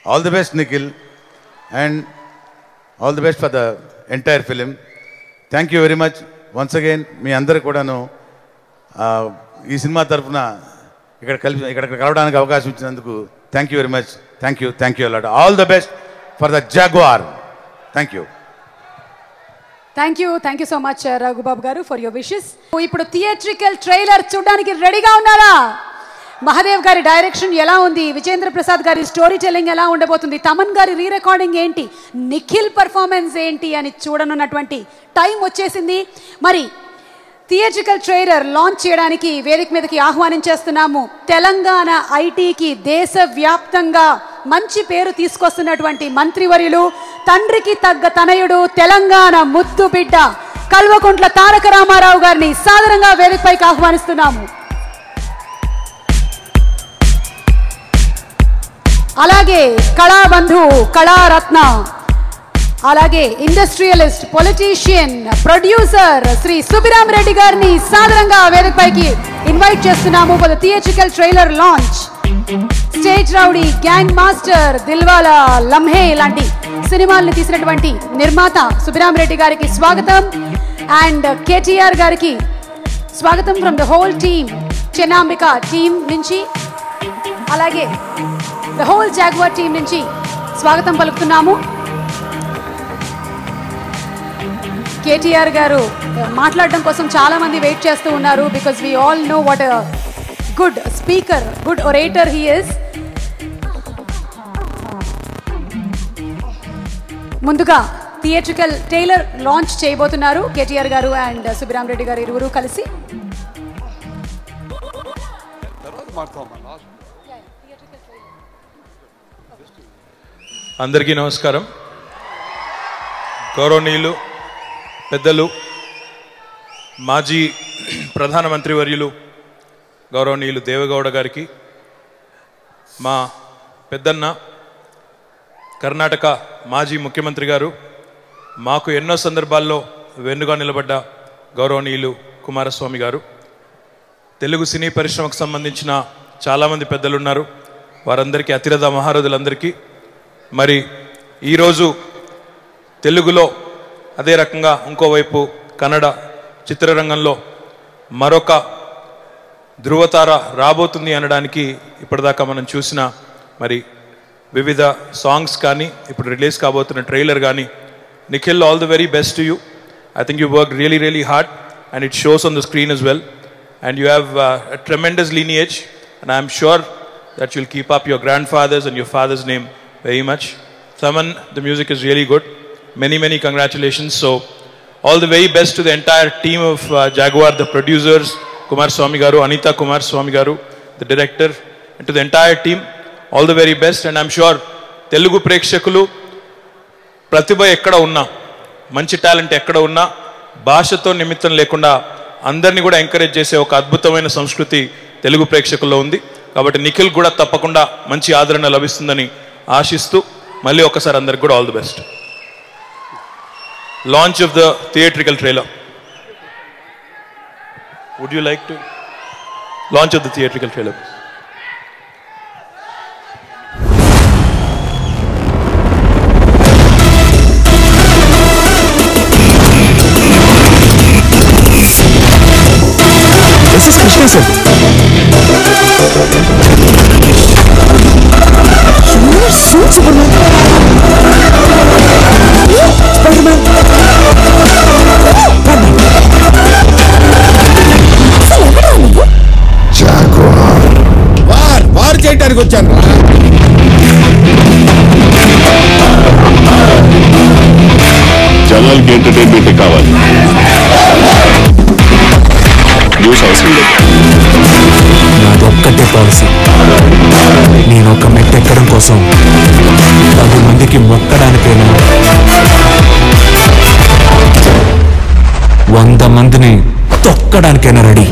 All the best Nikhil, and all the best for the entire film. Thank you very much once again. మీ అందరికి కూడాను ఈ సినిమా తరఫున ఇక్కడ కలవడానికి అవకాశం ఇచ్చినందుకు thank you very much. Thank you a lot. All the best for the Jaguar. Thank you. Thank you so much Raghubabu garu for your wishes. ఇప్పుడు థియేట్రికల్ ట్రైలర్ చూడడానికి రెడీగా ఉన్నారా? మహాదేవ్ గారి డైరెక్షన్ ఎలా ఉంది, విజేంద్ర ప్రసాద్ గారి స్టోరీ టెల్లింగ్ ఎలా ఉండబోతుంది, తమన్ గారి రీ రికార్డింగ్ ఏంటి, నిఖిల్ పర్ఫార్మెన్స్ ఏంటి అని చూడనున్నటువంటి టైం వచ్చేసింది. మరి థియేట్రికల్ ట్రైలర్ లాంచ్ చేయడానికి వేదిక మీదకి ఆహ్వానించేస్తున్నాము తెలంగాణ ఐటీకి దేశవ్యాప్తంగా మంచి పేరు తీసుకొస్తున్నటువంటి మంత్రివర్యులు, తండ్రికి తగ్గ తనయుడు, తెలంగాణ ముద్దు బిడ్డ కల్వకుంట్ల తారక రామారావు గారిని సాదరంగా వేదికపైకి ఆహ్వానిస్తున్నాము. అలాగే కళాబంధు, కళారత్న, అలాగే industrialist, politician, producer Shri Subbiram Reddy గారిని సాదరంగా వేదికపైకి ఇన్వైట్ చేస్తున్నాము for the theatrical trailer launch. State rowdy, gang master, Dilwala, Lamhe లాంటి సినిమాల్ని తీసినటువంటి నిర్మాత సుబ్బిరామ్ రెడ్డి గారికి స్వాగతం, అండ్ కేటీఆర్ గారికి స్వాగతం from the whole team, Chennambika team నుంచి, అలాగే ద హోల్ జాగ్వార్ టీం నుంచి స్వాగతం పలుకుతున్నాము. కేటీఆర్ గారు మాట్లాడడం కోసం చాలా మంది వెయిట్ చేస్తూ ఉన్నారు, because we all know what a good speaker, good orator he is. ముందుగా థియేట్రికల్ ట్రైలర్ లాంచ్ చేయబోతున్నారు కేటీఆర్ గారు అండ్ సుబ్బిరామ్ రెడ్డి గారు ఇరువురు కలిసి. అందరికీ నమస్కారం. గౌరవనీయులు పెద్దలు, మాజీ ప్రధానమంత్రి వర్యులు గౌరవనీయులు దేవగౌడ గారికి, మా పెద్దన్న కర్ణాటక మాజీ ముఖ్యమంత్రి గారు, మాకు ఎన్నో సందర్భాల్లో వెన్నుగా నిలబడ్డ గౌరవనీయులు కుమారస్వామి గారు, తెలుగు సినీ పరిశ్రమకు సంబంధించిన చాలామంది పెద్దలు ఉన్నారు, వారందరికీ, అతిరథ మహారథులందరికీ. మరి ఈరోజు తెలుగులో అదే రకంగా ఇంకోవైపు కన్నడ చిత్రరంగంలో మరొక ధృవతార రాబోతుంది అనడానికి ఇప్పటిదాకా మనం చూసిన మరి వివిధ సాంగ్స్ కానీ, ఇప్పుడు రిలీజ్ కాబోతున్న ట్రైలర్ కానీ, Nikhil, all the very best to you. I think you worked really, really hard, and it shows on the screen as well. And you have a tremendous lineage, and I'm sure that you'll keep up your grandfather's and your father's name very much. Thaman, the music is really good. Many, many congratulations. So, all the very best to the entire team of Jaguar, the producers, Kumar Swami Garu, Anita Kumar Swami Garu, the director, and to the entire team, all the very best. And I'm sure Telugu Prekshakulu, Pratibha ekkada unna, మంచి talent ఎక్కడ ఉన్నా భాషతో నిమిత్తం లేకుండా అందరినీ కూడా encourage చేసే ఒక అద్భుతమైన సంస్కృతి తెలుగు ప్రేక్షకుల్లో ఉంది. కాబట్టి నిఖిల్ కూడా తప్పకుండా మంచి ఆదరణ లభిస్తుందని ఆశిస్తూ మళ్ళీ ఒకసారి అందరికి కూడా all the best. Launch of the theatrical trailer. Would you like to launch of the theatrical trailer? This is Krishna sir. You are so Superman. Spider-Man. Jaguar. War చేయడానికి వచ్చాను. చలో అందరికీ ఎంటర్టైన్మెంట్ కావాలి, న్యూస్ అవసరం లేదు. నాదొక్కటే పాలసీ, నేను ఒక మెట్టెక్కడం కోసం 10 మందికి మొక్కడానికైనా 100 మందిని తొక్కడానికైనా ready.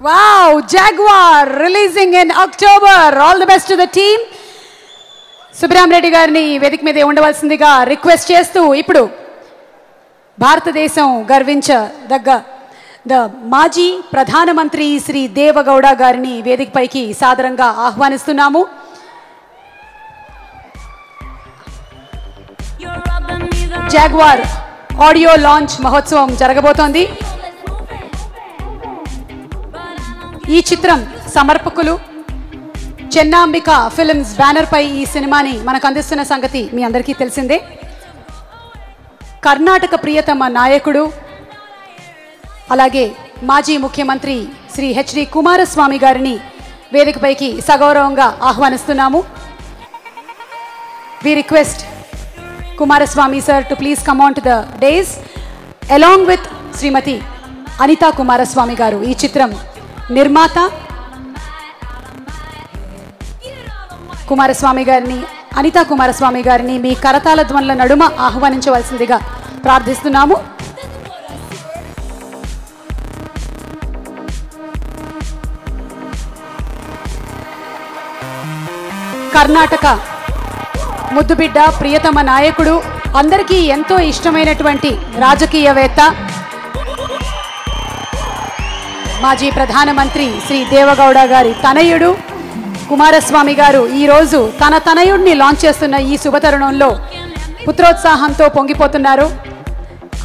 Wow, Jaguar releasing in October. All the best to the team. Subrahma Reddy గారిని వేదిక మీద ఉండవలసిందిగా రిక్వెస్ట్ చేస్తూ ఇప్పుడు భారతదేశం గర్వించదగ్గ మాజీ ప్రధానమంత్రి శ్రీ దేవగౌడ గారిని వేదికపైకి సాదరంగా ఆహ్వానిస్తున్నాము. జాగ్వార్ ఆడియో లాంచ్ మహోత్సవం జరగబోతోంది. ఈ చిత్రం సమర్పకులు చెన్నాంబిక ఫిల్మ్స్ బ్యానర్ పై ఈ సినిమాని మనకు అందిస్తున్న సంగతి మీ అందరికీ తెలిసిందే. కర్ణాటక ప్రియతమ నాయకుడు అలాగే మాజీ ముఖ్యమంత్రి శ్రీ హెచ్డి కుమారస్వామి గారిని వేదికపైకి సగౌరవంగా ఆహ్వానిస్తున్నాము. We request Kumaraswamy sir to please come on to the dais along with శ్రీమతి అనితా కుమారస్వామి గారు. ఈ చిత్రం నిర్మాత కుమారస్వామి గారిని అనితా కుమారస్వామి గారిని మీ కరతాళ ధ్వనుల నడుమ ఆహ్వానించవలసిందిగా ప్రార్థిస్తున్నాము. కర్ణాటక ముద్దుబిడ్డ ప్రియతమ నాయకుడు అందరికీ ఎంతో ఇష్టమైనటువంటి రాజకీయవేత్త మాజీ ప్రధానమంత్రి శ్రీ దేవగౌడ గారి తనయుడు కుమారస్వామి గారు ఈరోజు తన తనయుడిని లాంచ్ చేస్తున్న ఈ శుభతరుణంలో పుత్రోత్సాహంతో పొంగిపోతున్నారు.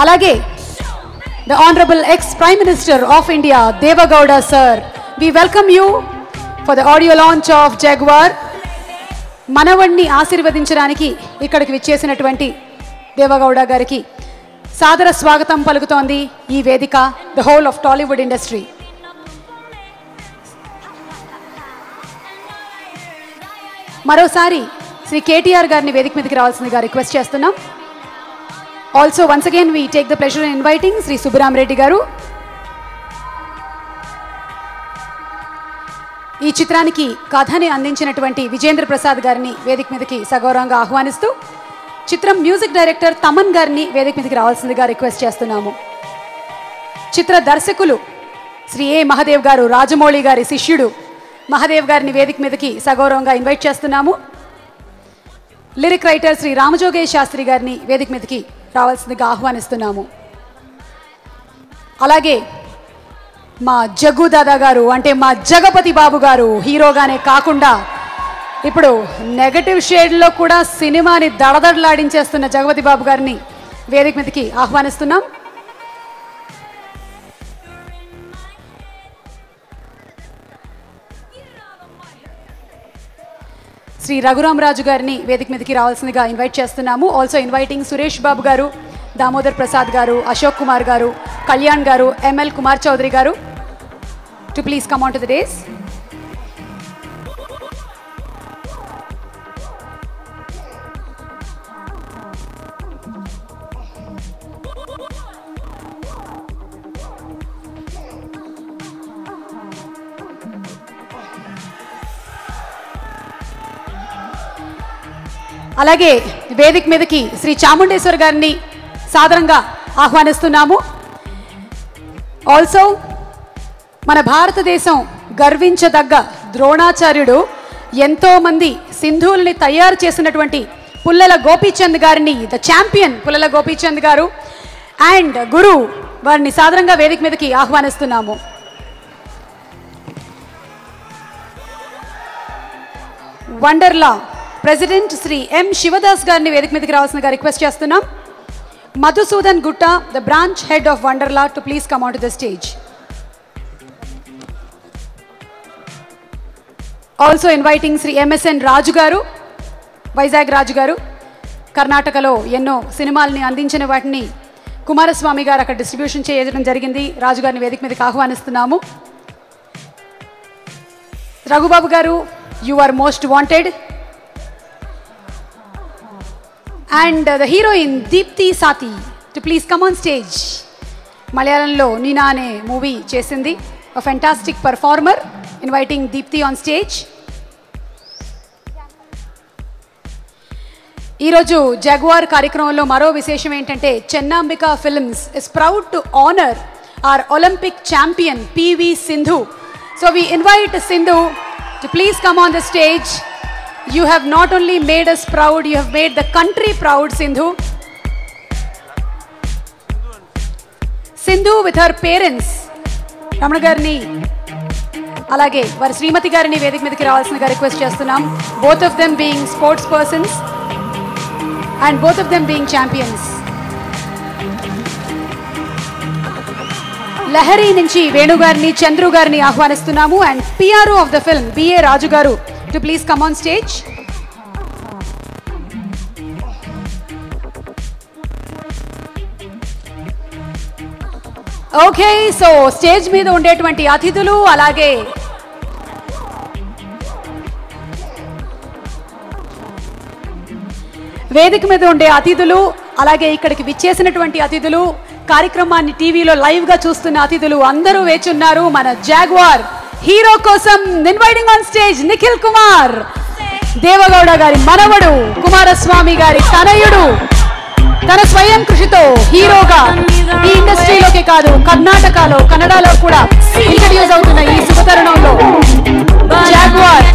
అలాగే the honourable ex prime minister of India Devegowda sir, we welcome you for the audio launch of Jaguar. మనవణ్ణి ఆశీర్వదించడానికి ఇక్కడికి విచ్చేసినటువంటి దేవగౌడ గారికి సాదర స్వాగతం పలుకుతోంది ఈ వేదిక, the whole of Tollywood industry. మరోసారి శ్రీ కేటీఆర్ గారిని వేదిక మీదకి రావాల్సిందిగా రిక్వెస్ట్ చేస్తున్నాం. Also once again we take the pleasure in inviting Shri Subbarama Reddy గారు. ఈ చిత్రానికి కథని అందించినటువంటి విజేంద్ర ప్రసాద్ గారిని వేదిక మీదకి సగౌరవంగా ఆహ్వానిస్తూ చిత్రం మ్యూజిక్ డైరెక్టర్ తమన్ గారిని వేదిక మీదకి రావాల్సిందిగా రిక్వెస్ట్ చేస్తున్నాము. చిత్ర దర్శకులు శ్రీ ఏ మహదేవ్ గారు, రాజమౌళి గారి శిష్యుడు మహదేవ్ గారిని వేదిక మీదకి సగౌరవంగా ఇన్వైట్ చేస్తున్నాము. లిరిక్ రైటర్ శ్రీ రామజోగేష్ శాస్త్రి గారిని వేదిక మీదకి రావాల్సిందిగా ఆహ్వానిస్తున్నాము. అలాగే మా జగ్గు దాదా గారు అంటే మా జగపతి బాబు గారు హీరోగానే కాకుండా ఇప్పుడు నెగటివ్ షేడ్లో కూడా సినిమాని దడదడలాడించేస్తున్న జగపతి బాబు గారిని వేదిక మీదకి ఆహ్వానిస్తున్నాం. శ్రీ రఘురామరాజు గారిని వేదిక మీదకి రావాల్సిందిగా ఇన్వైట్ చేస్తున్నాము. ఆల్సో ఇన్వైటింగ్ సురేష్ బాబు గారు, దామోదర్ ప్రసాద్ గారు, అశోక్ కుమార్ గారు, కళ్యాణ్ గారు, ఎంఎల్ కుమార్ చౌదరి గారు to please come on to the days. అలాగే వేదిక మీదకి శ్రీ చాముండేశ్వర్ గారిని సాదరంగా ఆహ్వానిస్తున్నాము. ఆల్సో మన భారతదేశం గర్వించదగ్గ ద్రోణాచార్యుడు ఎంతోమంది సింధువుల్ని తయారు చేసినటువంటి పుల్లల గోపీచంద్ గారిని, ద ఛాంపియన్ పుల్లల గోపీచంద్ గారు అండ్ గురు వారిని సాదరంగా వేదిక మీదకి ఆహ్వానిస్తున్నాము. Wonderla president Shri M Sivadas గారిని వేదిక మీదకి రావాల్సిందిగా రిక్వెస్ట్ చేస్తున్నాం. Madhusudan Gutta, the branch head of Wonderla, to please come on to the stage. Also inviting Shri MSN Raju garu, Vizag రాజు గారు, కర్ణాటకలో ఎన్నో సినిమాల్ని అందించిన వాటిని కుమారస్వామి గారు అక్కడ డిస్ట్రిబ్యూషన్ చేయడం జరిగింది. రాజు గారిని వేదిక మీదకి ఆహ్వానిస్తున్నాము. Raghubabu garu, you are most wanted. And the heroine Deepti Sati to please come on stage. మలయాళంలో నీనా అనే మూవీ చేసింది. A fantastic performer. Inviting Deepti on stage. ఈరోజు జాగ్వార్ కార్యక్రమంలో మరో విశేషం ఏంటంటే Chennambika films is proud to honour our Olympic champion PV Sindhu. So we invite Sindhu to please come on the stage. You have not only made us proud, you have made the country proud, Sindhu. Sindhu with her parents, Ramana garni alage var Srimati garini vedik midiki ravalsinaga request chestunam. Both of them being sports persons and both of them being champions. Lahari నుంచి వేణు గారిని, చంద్రు గారిని ఆహ్వానిస్తున్నాము. And PRO of the film BA Raju garu to please come on stage. Okay, so stage మీద ఉండేటువంటి అతిథులు, అలాగే వేదిక మీద ఉండే అతిథులు, అలాగే ఇక్కడికి విచ్చేసినటువంటి అతిథులు, కార్యక్రమాన్ని టీవీలో లైవ్ గా చూస్తున్న అతిథులు అందరూ వేచి ఉన్నారు. మన జాగ్వార్ హీరో కోసం inviting on stage Nikhil Kumar, Deve Gowda గారి మనవడు, కుమారస్వామి గారి తనయుడు, తన స్వయం కృషితో హీరోగా ఈ ఇండస్ట్రీలోకి కాదు కర్ణాటకలో, కన్నడలో కూడా ఇంట్రడ్యూస్ అవుతున్న ఈ శుభతరుణంలో జాగ్వార్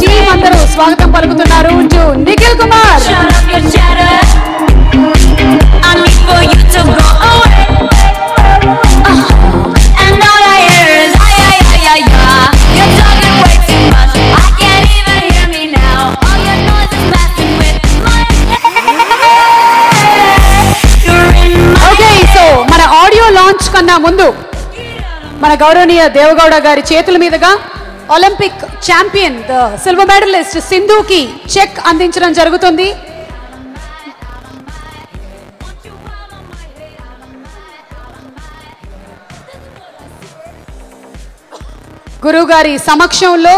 టీం అందరూ స్వాగతం పలుకుతున్నారు. నిఖిల్ కుమార్. మన ఆడియో లాంచ్ కన్నా ముందు మన గౌరవనీయ దేవగౌడ గారి చేతుల మీదుగా Olympic champion the silver medalist సింధుకి చెక్ అందించడం జరుగుతుంది. గురువు గారి సమక్షంలో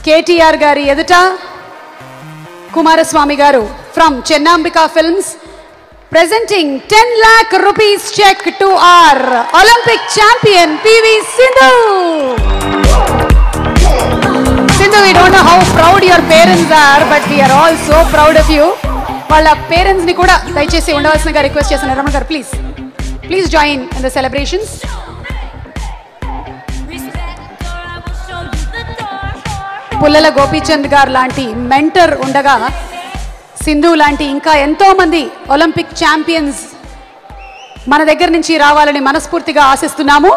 కేటీఆర్ గారి ఎదుట కుమారస్వామి గారు from చెన్నాంబిక films presenting 10 lakh rupees check to our Olympic champion PV Sindhu. Sindhu, we don't know how proud your parents are, but we are all so proud of you. వాళ్ళ పేరెంట్స్ ని కూడా దయచేసి ఉండవలసినగా రిక్వెస్ట్ చేస్తున్నారు. Ramana garu please join in the celebrations. Pullela Gopichand garu లాంటి mentor ఉండగా సింధు లాంటి ఇంకా ఎంతో మంది ఒలింపిక్ ఛాంపియన్స్ మన దగ్గర నుంచి రావాలని మనస్ఫూర్తిగా ఆశిస్తున్నాము.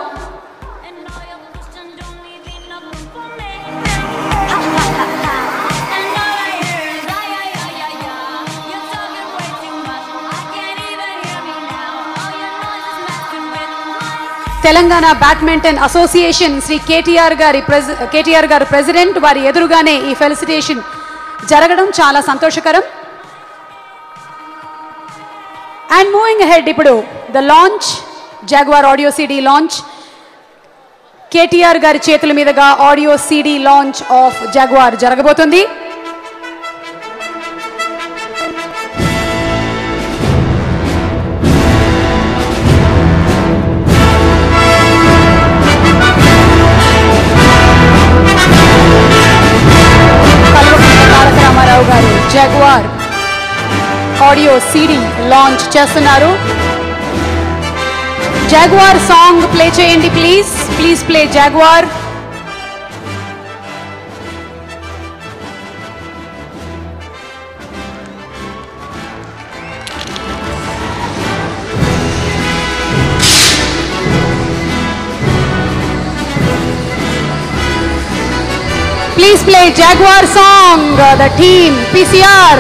తెలంగాణ బ్యాడ్మింటన్ అసోసియేషన్ శ్రీ కేటీఆర్ గారు ప్రెసిడెంట్ వారి ఎదురుగానే ఈ ఫెలిసిటేషన్ జరగడం చాలా సంతోషకరం. అండ్ మూవింగ్ అహెడ్, ఇప్పుడు the launch, Jaguar audio CD launch. KTR గారి చేతుల మీదుగా audio CD launch of Jaguar జరగబోతుంది. తారక రామారావు గారు జాగ్వార్ ఆడియో సిడి లాంచ్ చేస్తున్నారు. జాగ్వార్ సాంగ్ ప్లే చేయండి please play Jaguar. Please play Jaguar song, the team, PCR.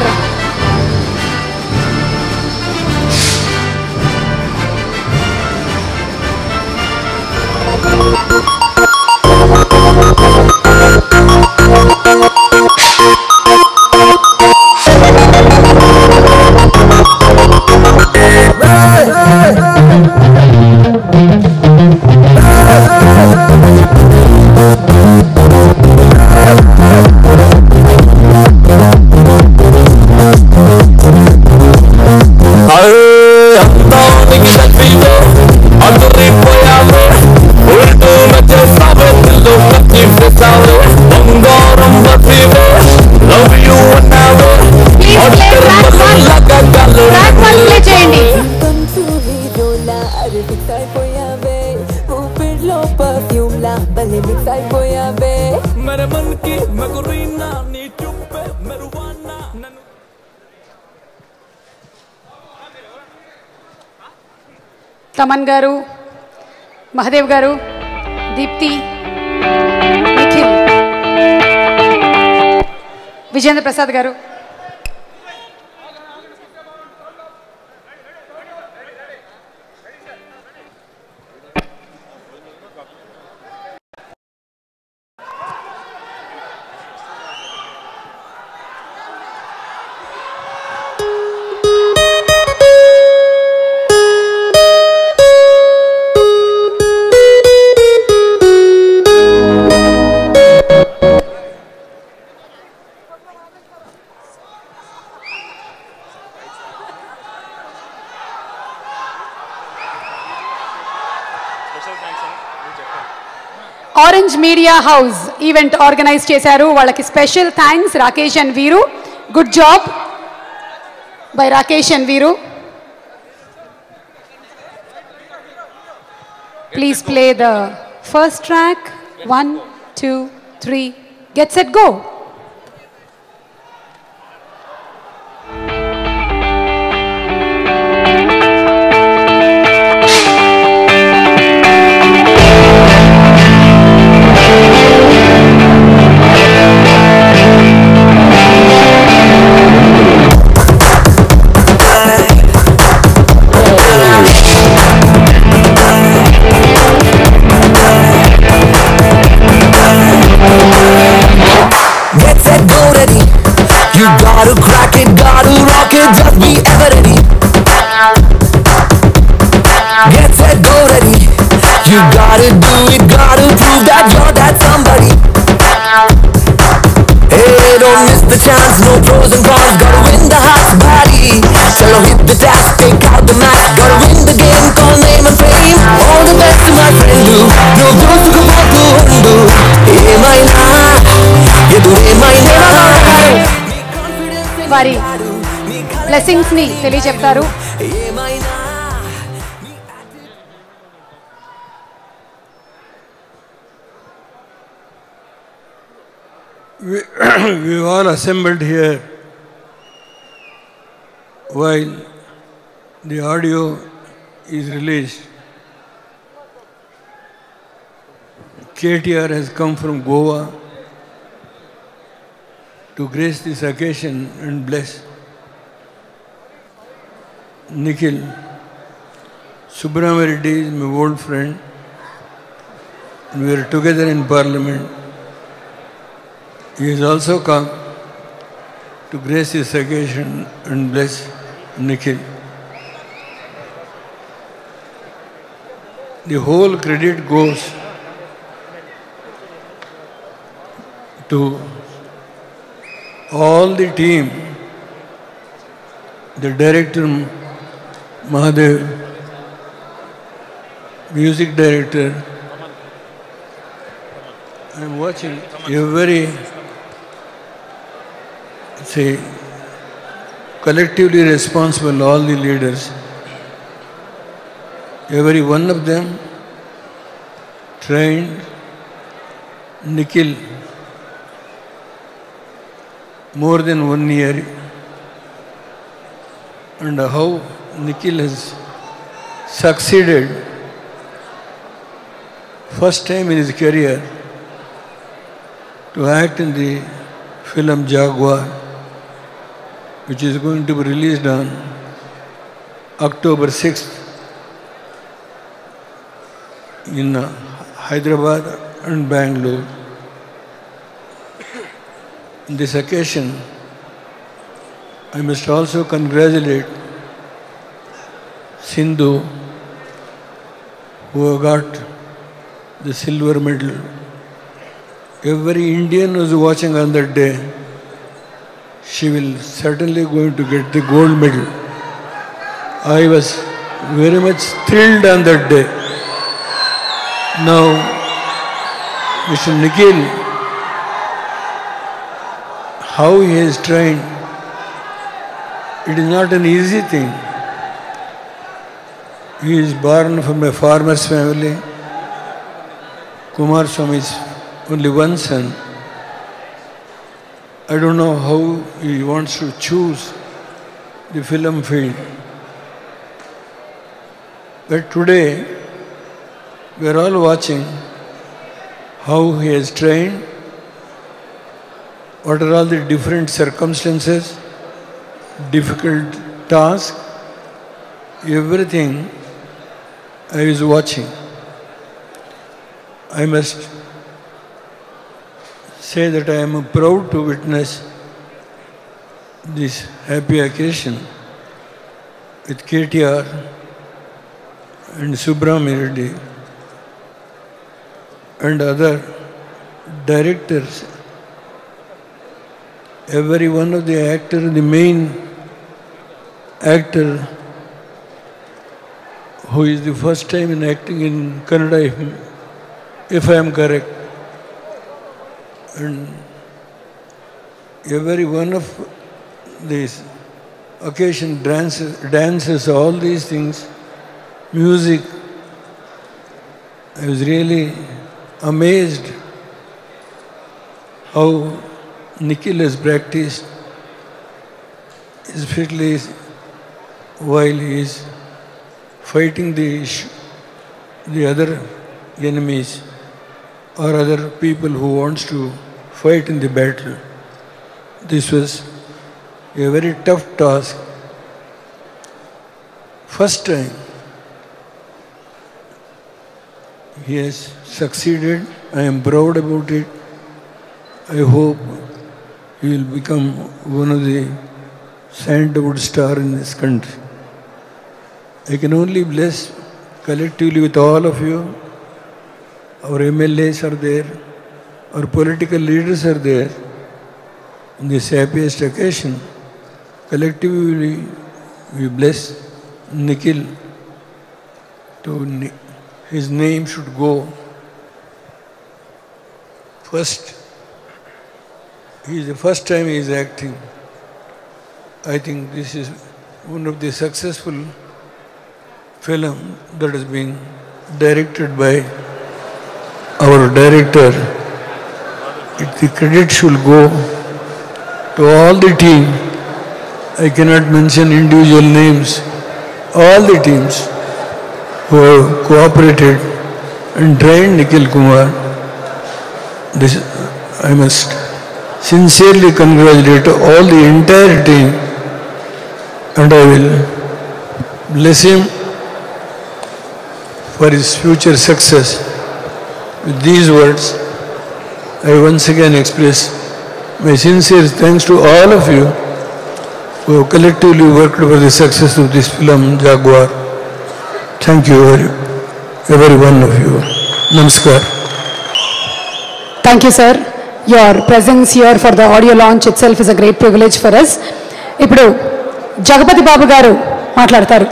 అయిపోయావే मेरे मन की मगरीना नी चुप्पे मरुवाना नन्नु తమన్ గారు, మహదేవ్ గారు, Deepti, Nikhil, Vijendra Prasad garu. Orange media house event organise చేశారు. వాళ్ళకి special thanks Rakesh and Veeru. Good job by Rakesh and Veeru. Please play the first track. 1 2 3 get set go. You gotta crack it, gotta rock it, just be ever ready. Get set, go ready. You gotta do it, gotta prove that you're that somebody. Hey, don't miss the chance, no pros and cons, gotta win the heart's body. Chalo hit the task, take out the mask, gotta win the game, call name and fame. All the best to my friend do, no goes to come out to undo. Hey, my na, you do hey, my never. వారి blessings ని తెలియజెప్తారు. We all assembled here while the audio is released. KTR has come from Goa to grace this occasion and bless. Nikhil Subramanian Reddy is my old friend. We were together in Parliament. He has also come to grace this occasion and bless Nikhil. The whole credit goes to all the team, the director Mahadev, music director. I am watching every, say, collectively responsible, all the leaders. Every one of them trained Nikhil more than 1 year, and how Nikhil has succeeded first time in his career to act in the film Jaguar, which is going to be released on October 6th in Hyderabad and Bangalore. On this occasion, I must also congratulate Sindhu, who got the silver medal. Every Indian who is watching on that day, she will certainly going to get the gold medal. I was very much thrilled on that day. Now, Mr. Nikhil, how he is trained, it is not an easy thing. He is born from a farmer's family. Kumar Swami's only one son. I don't know how he wants to choose the film field. But today, we are all watching how he has trained, what are all the different circumstances, difficult tasks, everything I was watching. I must say that I am proud to witness this happy occasion with KTR and Subramania Reddy and other directors. Every one of the actors, the main actor who is the first time in acting in Kannada, if I am correct, and every one of these occasion dances, all these things, music, I was really amazed how Nikhil has practiced, especially while he is fighting the other enemies or other people who wants to fight in the battle. This was a very tough task. First time he has succeeded. I am proud about it. I hope he will become one of the sandalwood star in this country. I can only bless collectively with all of you. Our MLAs are there, our political leaders are there. On this happiest occasion, collectively we bless Nikhil. His name should go first. He is the first time he is acting. I think this is one of the successful film that has been directed by our director. The credit should go to all the team. I cannot mention individual names. All the teams who have cooperated and trained Nikhil Kumar. This, I must sincerely congratulate all the entire team, and I will bless him for his future success. With these words, I once again express my sincere thanks to all of you who have collectively worked for the success of this film, Jaguar. Thank you, every one of you. Namaskar. Thank you, sir. Your presence here for the audio launch itself is a great privilege for us. ఇప్పుడు జగపతి బాబు గారు మాట్లాడతారు.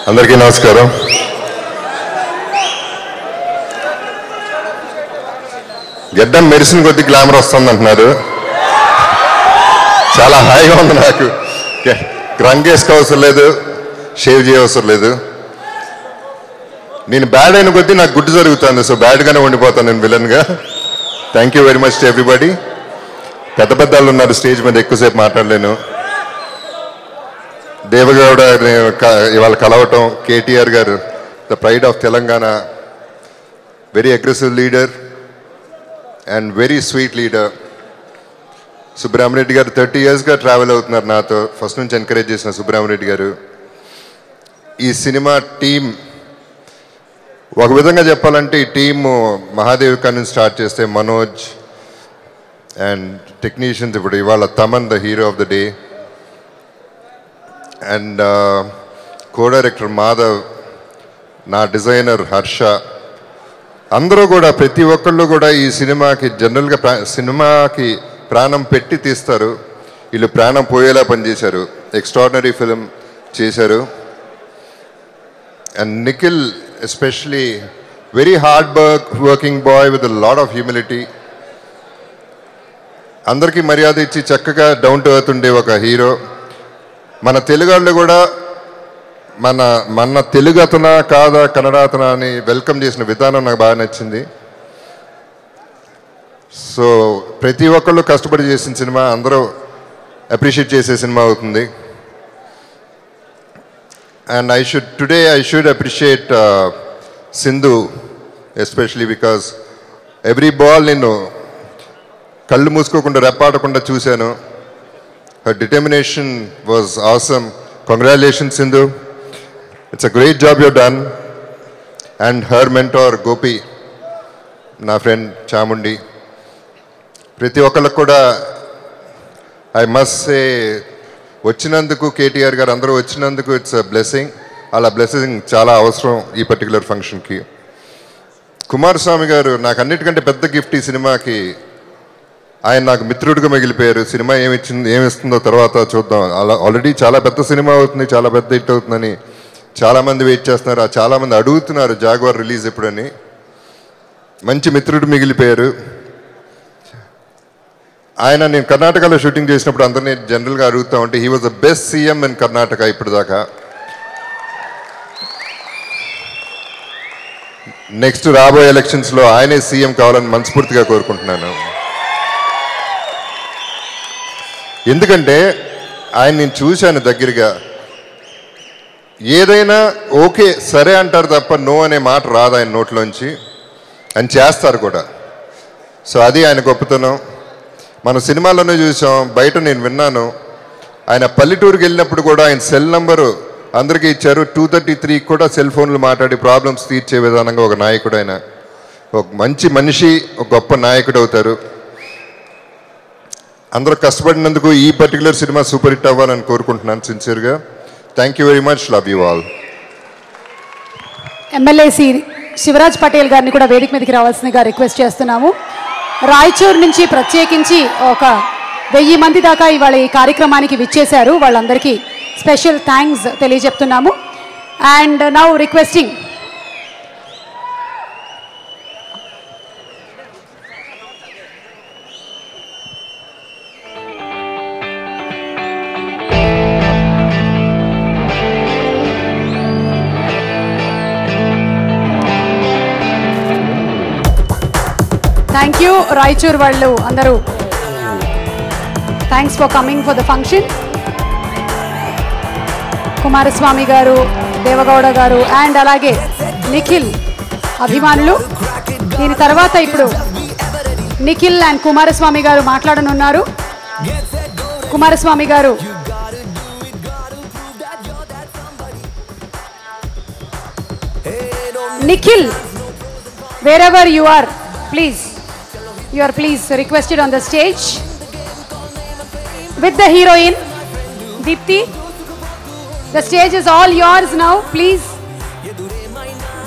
అందరికీ నమస్కారం. గడ్డం మెరిసిన కొద్ది glamour వస్తుంది అంటున్నారు. చాలా హాయిగా ఉంది నాకు. రంగు వేసుకోవసరం లేదు, షేవ్ చేయవసరం లేదు. నేను బ్యాడ్ అయిన కొద్దీ నాకు గుడ్డు జరుగుతుంది. సో బ్యాడ్గానే ఉండిపోతాను నేను విలన్గా. Thank you very much to everybody. పెద్ద పెద్దలు ఉన్నారు స్టేజ్ మీద, ఎక్కువసేపు మాట్లాడలేను. దేవగౌడ ఇవాళ కలవటం, కేటీఆర్ గారు the pride of Telangana, very aggressive leader and very sweet leader. Subrahma Reddy గారు 30 yearsగా ట్రావెల్ అవుతున్నారు నాతో, ఫస్ట్ నుంచి ఎంకరేజ్ చేసిన సుబ్రహ్మరెడ్డి గారు. ఈ సినిమా టీం ఒక విధంగా చెప్పాలంటే ఈ టీము మహాదేవి కాడ నుంచి స్టార్ట్ చేస్తే మనోజ్ అండ్ టెక్నీషియన్స్, ఇప్పుడు ఇవాళ Thaman the hero of the day, and co director Madhav, నా డిజైనర్ హర్ష, అందరూ కూడా ప్రతి ఒక్కళ్ళు కూడా ఈ సినిమాకి జనరల్గా సినిమాకి ప్రాణం పెట్టి తీస్తారు. వీళ్ళు ప్రాణం పోయేలా పనిచేశారు, ఎక్స్ట్రాడినరీ ఫిలిం చేశారు. And Nikhil especially very hard working boy with a lot of humility. అందరికీ మర్యాద ఇచ్చి చక్కగా డౌన్ టు ఎర్త్ ఉండే ఒక హీరో. మన తెలుగు వాళ్ళు కూడా మన తెలుగు అతనా కాదా కన్నడ అతనా అని వెల్కమ్ చేసిన విధానం నాకు బాగా నచ్చింది. సో ప్రతి ఒక్కళ్ళు కష్టపడి చేసిన సినిమా, అందరూ అప్రిషియేట్ చేసే సినిమా అవుతుంది. And today I should appreciate Sindhu especially because every ball నేను కళ్ళు మూసుకోకుండా రెప్పాడకుండా చూశాను. Her determination was awesome. Congratulations Sindhu, it's a great job you done. And her mentor Gopi, నా ఫ్రెండ్ చాముండి, ప్రతి ఒక్కళ్ళకు కూడా ఐ మస్ట్ సే వచ్చినందుకు, కేటీఆర్ గారు అందరూ వచ్చినందుకు ఇట్స్ అ బ్లెస్సింగ్. అలా బ్లెస్సింగ్ చాలా అవసరం ఈ పర్టికులర్ ఫంక్షన్కి. కుమారస్వామి గారు నాకు అన్నిటికంటే పెద్ద గిఫ్ట్ ఈ సినిమాకి. ఆయన నాకు మిత్రుడిగా మిగిలిపోయారు. సినిమా ఏమిస్తుందో తర్వాత చూద్దాం. అలా ఆల్రెడీ చాలా పెద్ద సినిమా అవుతుంది, చాలా పెద్ద హిట్ అవుతుందని చాలామంది వెయిట్ చేస్తున్నారు. చాలామంది అడుగుతున్నారు జాగ్వార్ రిలీజ్ ఎప్పుడని. మంచి మిత్రుడు మిగిలిపోయారు ఆయన. నేను కర్ణాటకలో షూటింగ్ చేసినప్పుడు అందరినీ జనరల్గా అడుగుతా ఉంటే he was the best CM in Karnataka ఇప్పటిదాకా. నెక్స్ట్ రాబోయే ఎలక్షన్స్లో ఆయనే సీఎం కావాలని మనస్ఫూర్తిగా కోరుకుంటున్నాను. ఎందుకంటే ఆయన నేను చూశాను దగ్గరగా. ఏదైనా ఓకే సరే అంటారు తప్ప నో అనే మాట రాదు ఆయన నోట్లోంచి. ఆయన చేస్తారు కూడా. సో అది ఆయన గొప్పతనం. మన సినిమాలోనే చూసాం, బయట నేను విన్నాను. ఆయన పల్లెటూరుకి వెళ్ళినప్పుడు కూడా ఆయన సెల్ నంబరు అందరికీ ఇచ్చారు. 233 కూడా సెల్ ఫోన్లు మాట్లాడి ప్రాబ్లమ్స్ తీర్చే విధానంగా ఒక నాయకుడు ఆయన. ఒక మంచి మనిషి, ఒక గొప్ప నాయకుడు అవుతారు. అందరూ కష్టపడినందుకు ఈ పర్టికులర్ సినిమా సూపర్ హిట్ అవ్వాలని కోరుకుంటున్నాను సిన్సియర్గా. Thank you very much. Love you all. MLA Shivraj Patel గారిని కూడా వేదిక మీదకి రావాల్సిందిగా రిక్వెస్ట్ చేస్తున్నాము. రాయచూర్ నుంచి ప్రత్యేకించి ఒక 1000 మంది దాకా ఇవాళ ఈ కార్యక్రమానికి విచ్చేశారు. వాళ్ళందరికీ స్పెషల్ థ్యాంక్స్ తెలియజెప్తున్నాము. And now requesting thank you Raichur వాళ్ళు అందరూ. Thanks for coming for the function. Kumaraswamy garu, Devegowda గారు అండ్ అలాగే నిఖిల్ అభిమానులు. దీని తర్వాత ఇప్పుడు నిఖిల్ అండ్ కుమారస్వామి గారు మాట్లాడనున్నారు. కుమారస్వామి గారు Nikhil, wherever you are, please, you are please requested on the stage with the heroine Deepthi. The stage is all yours now. Please,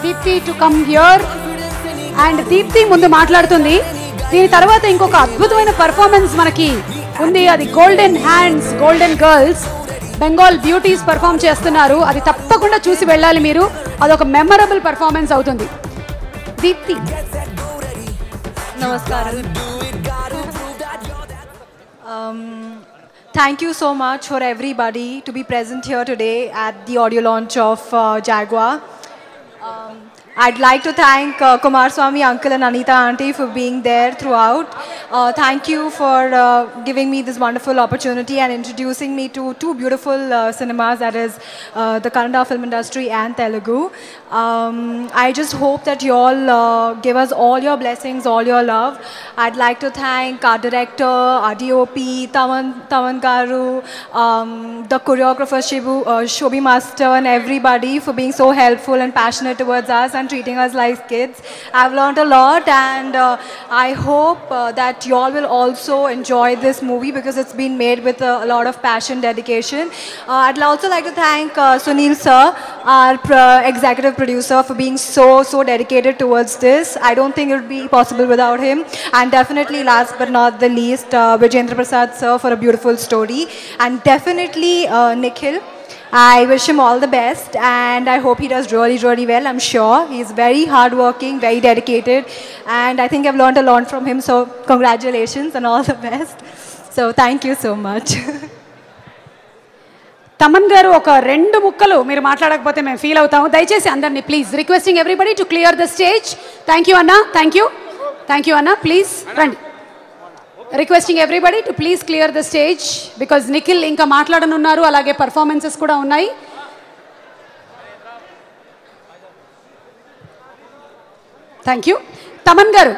Deepthi to come here. And Deepthi ముందు మాట్లాడుతుంది. దీని తర్వాత ఇంకొక అద్భుతమైన పర్ఫార్మెన్స్ మనకి ఉంది. అది golden hands, golden girls, Bengal beauties perform చేస్తున్నారు. అది తప్పకుండా చూసి వెళ్ళాలి మీరు. అదొక మెమరబుల్ పర్ఫార్మెన్స్ అవుతుంది. Deepti. Namaskaram. Thank you so much for everybody to be present here today at the audio launch of Jaguar. I'd like to thank Kumaraswamy uncle and Anita auntie for being there throughout. Thank you for giving me this wonderful opportunity and introducing me to two beautiful cinemas, that is the Kannada film industry and Telugu. I just hope that you all give us all your blessings, all your love. I'd like to thank our director, our DOP, Taman Garu, the choreographer Shobi Master and everybody for being so helpful and passionate towards us and treating us like kids. I've learned a lot, and I hope that you all will also enjoy this movie because it's been made with a lot of passion, dedication. I'd also like to thank Sunil sir, our executive producer, for being so dedicated towards this. I don't think it would be possible without him. And definitely, last but not the least, Vijendra Prasad sir for a beautiful story. And definitely Nikhil. I wish him all the best, and I hope he does really well. I'm sure he's very hardworking, very dedicated, and I think I've learned a lot from him. So congratulations and all the best. So thank you so much. Thaman గారు ఒక 2 ముక్కలు మీరు మాట్లాడకపోతే మేము feel అవుతాము. దయచేసి అందరినీ please requesting everybody to clear the stage. Thank you అన్న, థ్యాంక్ యూ అన్న, ప్లీజ్ రండి. Requesting everybody to please clear the stage because Nikhil ఇంకా మాట్లాడనున్నారు, అలాగే పర్ఫార్మెన్సెస్ కూడా ఉన్నాయి. Thank you. తమన్ గారు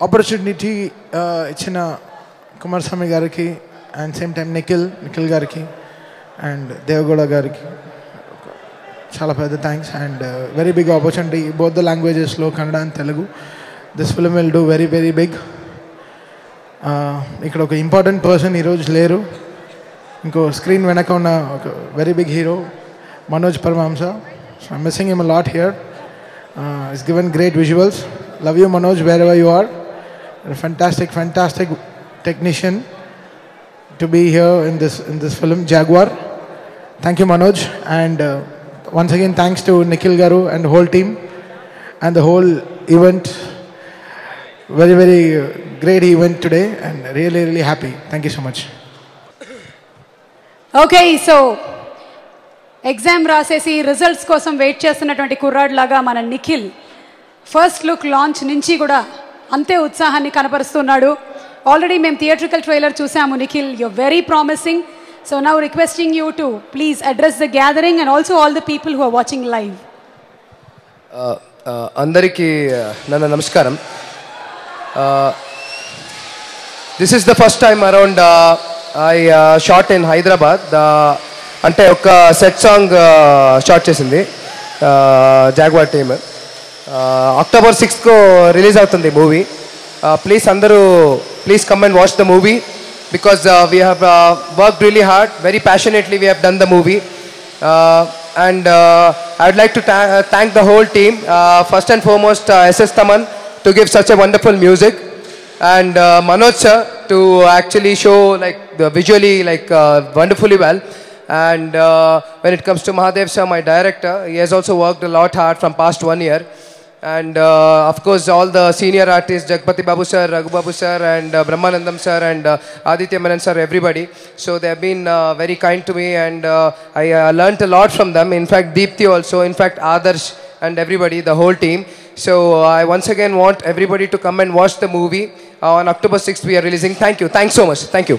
ఆపర్చునిటీ ఇచ్చిన కుమారస్వామి గారికి అండ్ సేమ్ టైం నిఖిల్ గారికి అండ్ దేవగౌడ గారికి చాలా పెద్ద thanks and very big opportunity both the లాంగ్వేజెస్లో Kannada and Telugu. This film will do very very big. ఇక్కడ ఒక ఇంపార్టెంట్ పర్సన్ ఈరోజు లేరు, ఇంకో స్క్రీన్ వెనక ఉన్న ఒక very big hero Manoj Paramahamsa. So I'm missing him a lot here. It's given great visuals. Love you Manoj wherever you are. Fantastic technician to be here in this film Jaguar. Thank you Manoj, and once again thanks to Nikhil Garu and the whole team and the whole event. Very very great event today and really happy. Thank you so much. Okay, so exam రాసేసి results కోసం wait చేస్తున్నటువంటి కుర్రాడ్ లాగా మన Nikhil first look launch నుంచి కూడా అంతే ఉత్సాహాన్ని కనపరుస్తున్నాడు. ఆల్రెడీ మేము థియేట్రికల్ ట్రైలర్ చూసాము. Nikhil, you are very promising. So now requesting you to please address the gathering and also all the people who are watching live. అందరికీ ನನ್ನ నమస్కారం. This is the first time around I shot in Hyderabad. అంటే ఒక set song shot చేసింది Jaguar team. October 6th को release అవుతుంది movie. Please అందరూ please come and watch the movie because we have worked really hard, very passionately we have done the movie. And I would like to thank the whole team. First and foremost SS Taman to give such a wonderful music, and Manoj sir to actually show like visually like wonderfully well. And when it comes to Mahadev sir, my director, he has also worked a lot hard from past 1 year. And of course all the senior artists, Jagpati Babu sir, Raghu Babu sir, and Brahmanandam sir, and Aditya Menon sir, everybody. So they have been very kind to me, and I learnt a lot from them. In fact Deepthi also, in fact Adarsh and everybody, the whole team. So I once again want everybody to come and watch the movie. On October 6th we are releasing. Thank you, thanks so much, thank you.